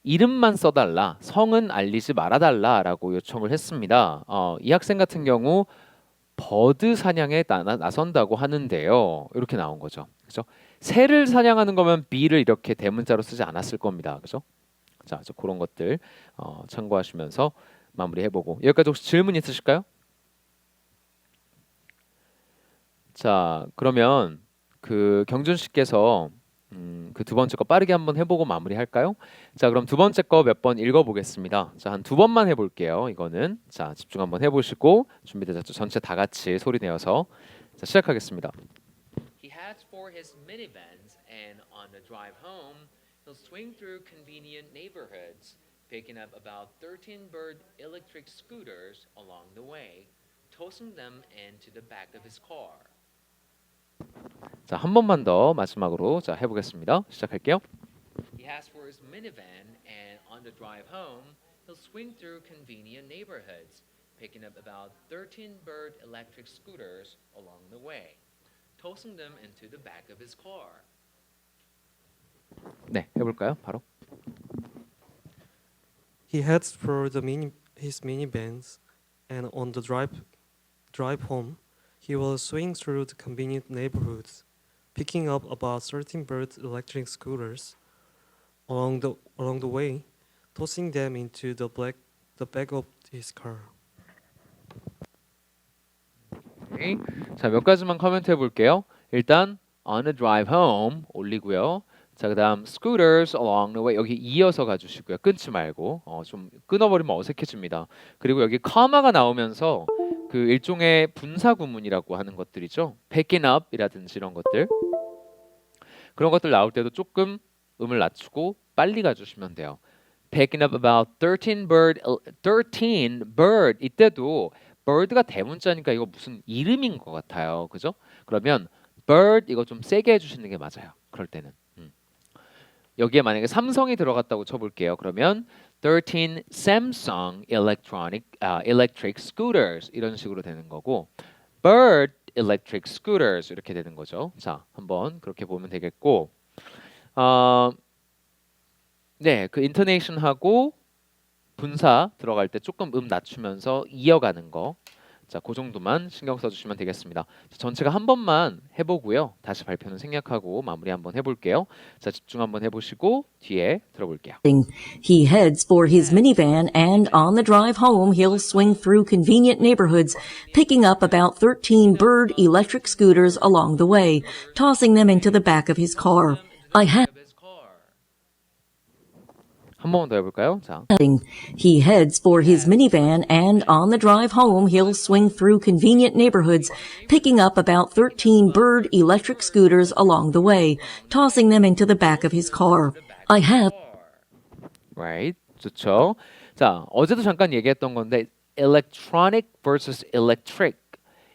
이름만 써달라, 성은 알리지 말아달라라고 요청을 했습니다. 이 학생 같은 경우 버드 사냥에 나선다고 하는데요. 이렇게 나온 거죠. 그죠? 새를 사냥하는 거면 be를 이렇게 대문자로 쓰지 않았을 겁니다. 그죠? 자, 그런 것들 참고하시면서 마무리해보고 여기까지 혹시 질문 있으실까요? 자, 그러면 그 경준 씨께서 그 두 번째 거 빠르게 한번 해보고 마무리할까요? 자, 그럼 두 번째 거 몇 번 읽어보겠습니다. 자, 한 2번만 해볼게요. 이거는 자, 집중 한번 해보시고 준비되셨죠? 전체 다 같이 소리 내어서 자, 시작하겠습니다. He heads for his minivans and on the drive home, he'll swing through convenient neighborhoods, picking up about 13 bird electric scooters along the way, tossing them into the back of his car. 자, 한 번만 더 마지막으로 자, 해보겠습니다. 시작할게요. He heads for his minivan and on the drive home, he'll swing through convenient neighborhoods, picking up about 13 bird electric scooters along the way, tossing them into the back of his car. 네, 해볼까요? 바로. He heads for his minivans, and on the drive home, he will swing through the convenient neighborhoods, picking up about 13 bird electric scooters along the way, tossing them into the back of his car. 네. 자, 몇 가지만 코멘트 해볼게요. 일단 on the drive home 올리고요. 자, 그다음 scooters along the way 여기 이어서 가주시고요. 끊지 말고 좀 끊어버리면 어색해집니다. 그리고 여기 커마가 나오면서 그 일종의 분사 구문이라고 하는 것들이죠. picking up이라든지 이런 것들 그런 것들 나올 때도 조금 음을 낮추고 빨리 가주시면 돼요. Picking up about 13 bird 이때도 bird가 대문자니까 이거 무슨 이름인 것 같아요. 그죠? 그러면 bird 이거 좀 세게 해주시는 게 맞아요. 그럴 때는. 여기에 만약에 삼성이 들어갔다고 쳐볼게요. 그러면 13 Samsung electric scooters 이런 식으로 되는 거고 bird electric scooters 이렇게 되는 거죠. 자, 한번 그렇게 보면 되겠고 네, 그 intonation하고 분사 들어갈 때 조금 낮추면서 이어가는 거. 자, 그 정도만 신경 써주시면 되겠습니다. 전체가 한 번만 해보고요. 다시 발표는 생략하고 마무리 한번 해볼게요. 자, 집중 한번 해보시고 뒤에 들어볼게요. He heads for his minivan and on the drive home he'll swing through convenient neighborhoods, picking up about 13 Bird electric scooters along the way, tossing them into the back of his car. I have 한 번만 더 해볼까요? 자. He heads for his minivan and on the drive home he'll swing through convenient neighborhoods, picking up about 13 Bird electric scooters along the way, tossing them into the back of his car. I have Right. 좋죠. 자, 어제도 잠깐 얘기했던 건데 electronic versus electric.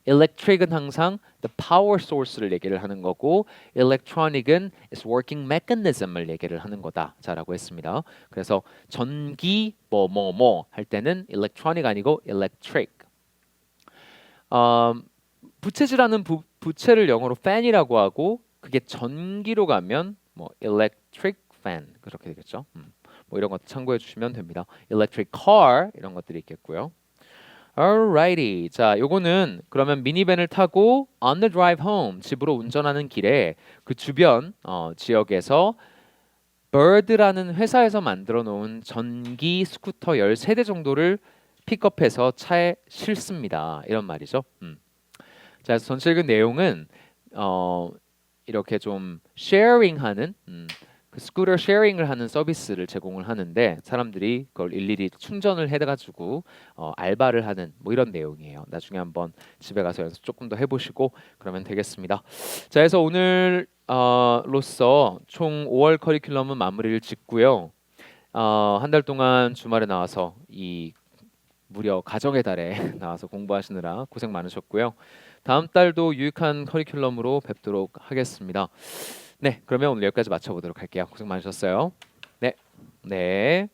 electric은 항상 the power source를 얘기를 하는 거고 electronic은 is working mechanism을 얘기를 하는 거다. 자라고 했습니다. 그래서 전기 뭐 할 때는 electronic 아니고 electric. 부채질하는 부채를 영어로 fan이라고 하고 그게 전기로 가면 뭐 electric fan 그렇게 되겠죠. 뭐 이런 것 참고해 주시면 됩니다. electric car 이런 것들이 있겠고요. Alrighty. 자, 요거는 그러면 미니밴을 타고 on the drive home 집으로 운전하는 길에 그 주변 지역에서 Bird라는 회사에서 만들어 놓은 전기 스쿠터 13대 정도를 픽업해서 차에 실습니다. 이런 말이죠. 자, 전체 읽은 내용은 이렇게 좀 쉐어링하는 그 스쿠터 쉐어링을 하는 서비스를 제공을 하는데 사람들이 그걸 일일이 충전을 해가지고 알바를 하는 뭐 이런 내용이에요. 나중에 한번 집에 가서 연습 조금 더 해보시고 그러면 되겠습니다. 자, 그래서 오늘로써 총 5월 커리큘럼은 마무리를 짓고요. 한 달 동안 주말에 나와서 이 무려 가정의 달에 나와서 공부하시느라 고생 많으셨고요. 다음 달도 유익한 커리큘럼으로 뵙도록 하겠습니다. 네, 그러면 오늘 여기까지 마쳐보도록 할게요. 고생 많으셨어요. 네.